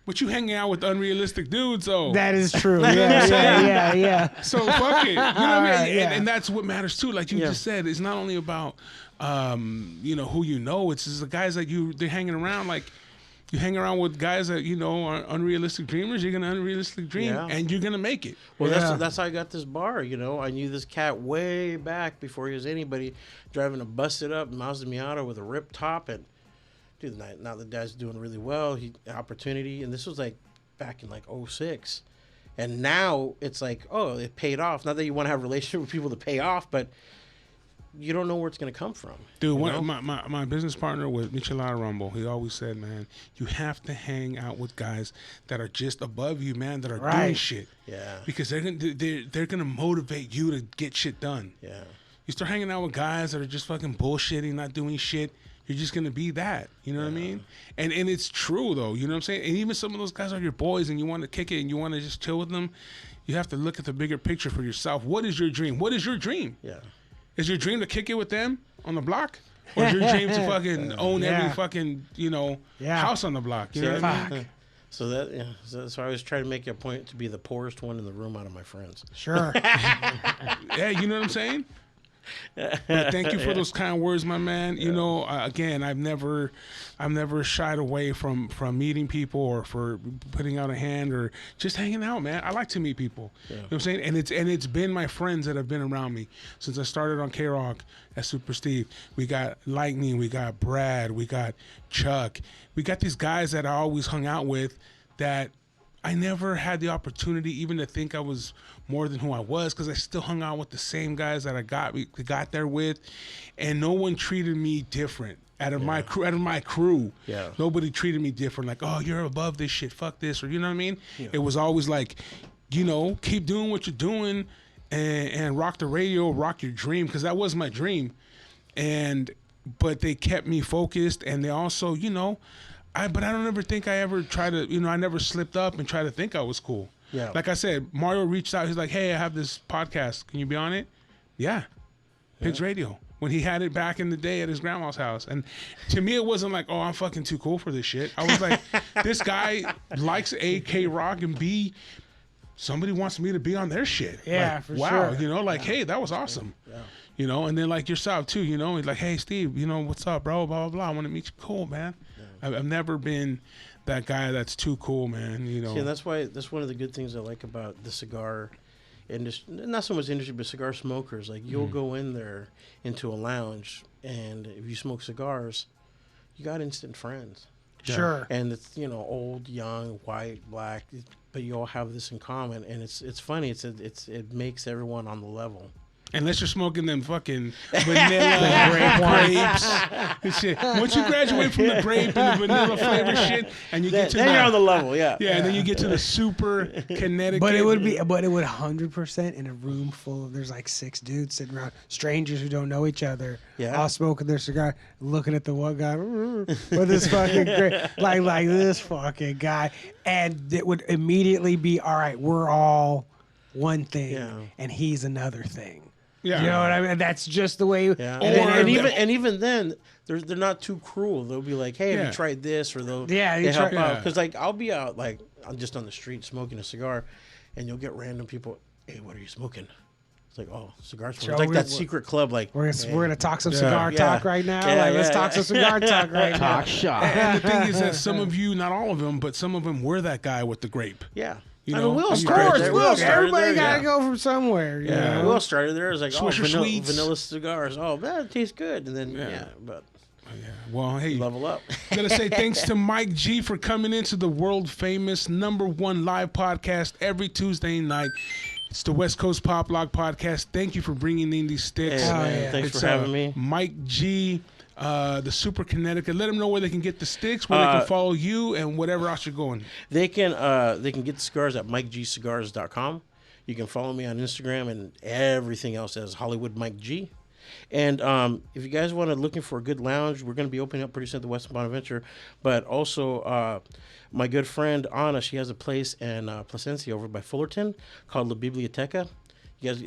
But you hanging out with unrealistic dudes, though. That is true. Yeah. So fuck it. You know what I mean? Yeah. And that's what matters too. Like you just said, it's not only about who you know. It's just the guys that they're hanging around. Like you hang around with guys that are unrealistic dreamers. You're gonna unrealistic dream, and you're gonna make it. Well, that's how I got this bar. I knew this cat way back before he was anybody, driving a busted up Mazda Miata with a ripped top, and dude, now the guy's doing really well. He opportunity, and this was like back in like 06. And now it's like, oh, it paid off. Not that you want to have a relationship with people to pay off, but you don't know where it's going to come from. Dude, my business partner with Michelada Rumble, he always said, man, you have to hang out with guys that are just above you, man, that are doing shit. Yeah. Because they're gonna motivate you to get shit done. Yeah. You start hanging out with guys that are just fucking bullshitting, not doing shit. You're just gonna be that, you know what I mean? And it's true though, you know what I'm saying? And even some of those guys are your boys, and you want to kick it, and you want to just chill with them. You have to look at the bigger picture for yourself. What is your dream? What is your dream? Yeah. Is your dream to kick it with them on the block, or is your dream to fucking own every fucking house on the block? You know what I mean? So so I always try to make it a point to be the poorest one in the room out of my friends. Sure. Yeah, you know what I'm saying? But thank you for those kind words, my man. Again, I've never shied away from meeting people or for putting out a hand or just hanging out, man. I like to meet people. You know what I'm saying? And it's been my friends that have been around me since I started on K-Rock at Super Steve. We got Lightning, we got Brad, we got Chuck. We got these guys that I always hung out with that I never had the opportunity even to think I was more than who I was, because I still hung out with the same guys that I got there with, and no one treated me different. Out of my crew, nobody treated me different. Like, oh, you're above this shit, fuck this, or you know what I mean? Yeah. It was always like, keep doing what you're doing, and rock the radio, rock your dream, because that was my dream. But they kept me focused, and they also, but I don't ever think I ever tried to, I never slipped up and tried to think I was cool. Yeah. Like I said, Mario reached out. He's like, hey, I have this podcast. Can you be on it? Yeah. Pigs Radio. When he had it back in the day at his grandma's house. And to me, it wasn't like, oh, I'm fucking too cool for this shit. I was like, this guy likes A, K-Rock, and B, somebody wants me to be on their shit. Yeah, like, for wow, sure. Hey, that was awesome. Yeah. And then like yourself too, he's like, hey, Steve, what's up, bro? Blah, blah, blah. I want to meet you. Cool, man. Yeah. I've never been that guy that's too cool, man. See, and that's one of the good things I like about the cigar industry. Not so much industry, but cigar smokers. Like, you'll go in there into a lounge, and if you smoke cigars, you got instant friends. Sure. And it's old, young, white, black, but you all have this in common, and it's funny. It makes everyone on the level. Unless you're smoking them fucking vanilla grapes and shit. Once you graduate from the grape and the vanilla flavor shit, and you get to then you're on the level, and then you get to the super Connecticut. But it would 100% in a room full of, there's like 6 dudes sitting around, strangers who don't know each other, all smoking their cigar, looking at the one guy with this fucking grape, like this fucking guy, and it would immediately be, all right, we're all one thing, and he's another thing. Yeah. You know what I mean? That's just the way. Yeah. And even then, they're not too cruel. They'll be like, "Hey, have you tried this?" Or they help out. Because like, I'll be out, like, I'm just on the street smoking a cigar, and you'll get random people. Hey, what are you smoking? It's like, oh, cigar smoking. It's like that secret club. Like, we're gonna talk some cigar talk right now. Let's talk some cigar talk right now. Talk shop. And the thing is that some of you, not all of them, but some of them were that guy with the grape. Yeah. Will everybody gotta go from somewhere. Will started there. It was like, Swisher vanilla cigars. Oh, man, it tastes good. And then, well, hey, level up. I'm gonna say thanks to Mike G for coming into the world famous #1 live podcast every Tuesday night. It's the West Coast Pop Log Podcast. Thank you for bringing in these sticks. Hey, man, thanks for having me. Mike G. The Super Connecticut. Let them know where they can get the sticks, where they can follow you, and whatever else you're going. They can get the cigars at MikeGCigars.com. You can follow me on Instagram and everything else as Hollywood Mike G. And if you guys want to looking for a good lounge, we're going to be opening up pretty soon at the Western Bonaventure. But also, my good friend Anna, she has a place in Placencia over by Fullerton called La Biblioteca. You guys,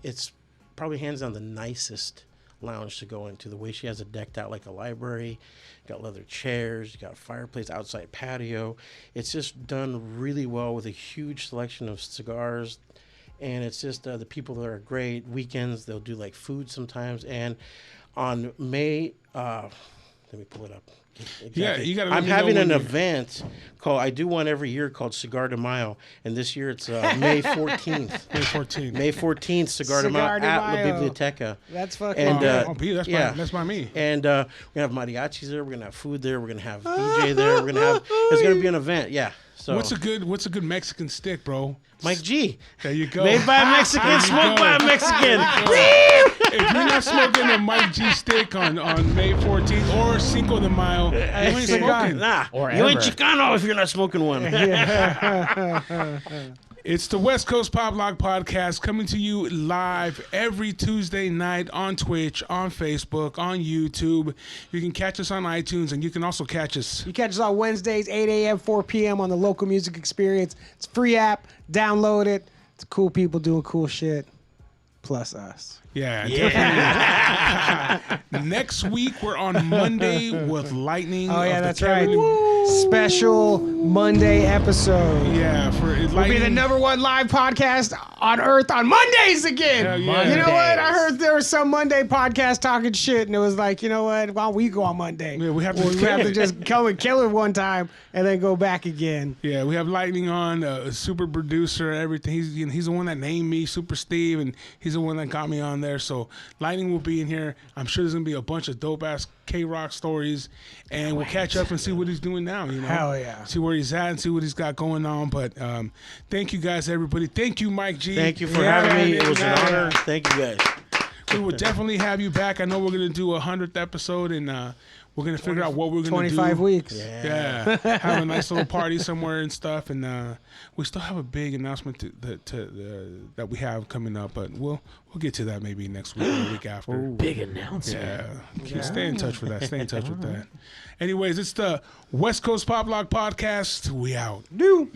it's probably hands down the nicest lounge to go into. The way she has it decked out like a library, got leather chairs, got a fireplace, outside patio. It's just done really well with a huge selection of cigars. And it's just the people there are great. Weekends, they'll do like food sometimes. And on May, let me pull it up. Exactly. Yeah, you gotta. I'm having an event called, I do one every year called Cigar de Mayo. And this year it's May 14th. May 14th. May 14th, Cigar de Mayo Cigar de at La Mayo. Biblioteca. That's fucking. And, Pete, that's by me. And we're going to have mariachis there. We're going to have food there. We're going to have DJ there. We're going to have, it's going to be an event. Yeah. So What's a good Mexican stick, bro? Mike G. There you go. Made by a Mexican, smoked by a Mexican. If you're not smoking a Mike G stick on May 14th or Cinco de Mayo, you ain't smoking. Nah, Or you ain't ever. Chicano if you're not smoking one. It's the West Coast Pop Lock Podcast coming to you live every Tuesday night on Twitch, on Facebook, on YouTube. You can catch us on iTunes, and you can also catch us. You catch us on Wednesdays, 8 a.m., 4 p.m. on the Local Music Experience. It's a free app. Download it. It's cool people doing cool shit. Plus us. Yeah. Definitely. Next week, we're on Monday with Lightning. Oh, yeah, of the that's right. Kevin- Special Monday episode. Yeah, for We'll be Lightning. the #1 live podcast on Earth on Mondays again. Hell yeah. You know what? I Mondays. heard there was some Monday podcast talking shit, and it was like, you know what? Why don't we go on Monday? Yeah, we have to- we have to just come and kill it one time and then go back again. Yeah, we have Lightning on, a super producer, everything. He's the one that named me, Super Steve, and he's the one that got me on there. So Lightning will be in here. I'm sure there's gonna be a bunch of dope ass K-Rock stories, and we'll catch up and see what he's doing now. You know, Hell yeah. See where he's at and see what he's got going on. But thank you guys, everybody. Thank you, Mike G. Thank you for Yeah, having me. man, It was an yeah. honor. Thank you guys. We will definitely have you back. I know we're gonna do a 100th episode, and we're gonna figure out what we're gonna 25 do. weeks. Yeah, have a nice little party somewhere and stuff, and we still have a big announcement that we have coming up, but we'll get to that maybe next week or the week after. Big announcement. Yeah, stay in touch with that. Stay in touch with that. Anyways, it's the West Coast Pop Lock Podcast. We out. Do.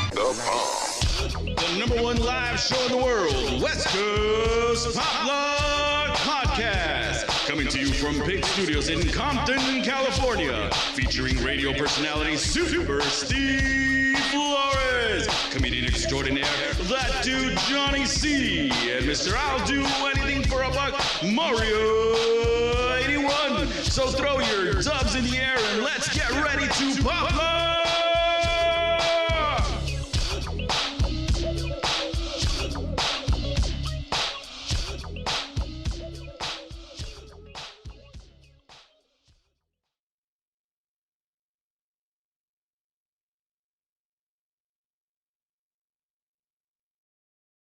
The #1 live show in the world, West Coast Pop Lock Podcast. Coming to you from Pig Studios in Compton, California. Featuring radio personality Super Steve Flores. Comedian extraordinaire, that dude Johnny C. And Mr. I'll Do Anything for a Buck, Mario 81. So throw your dubs in the air and let's get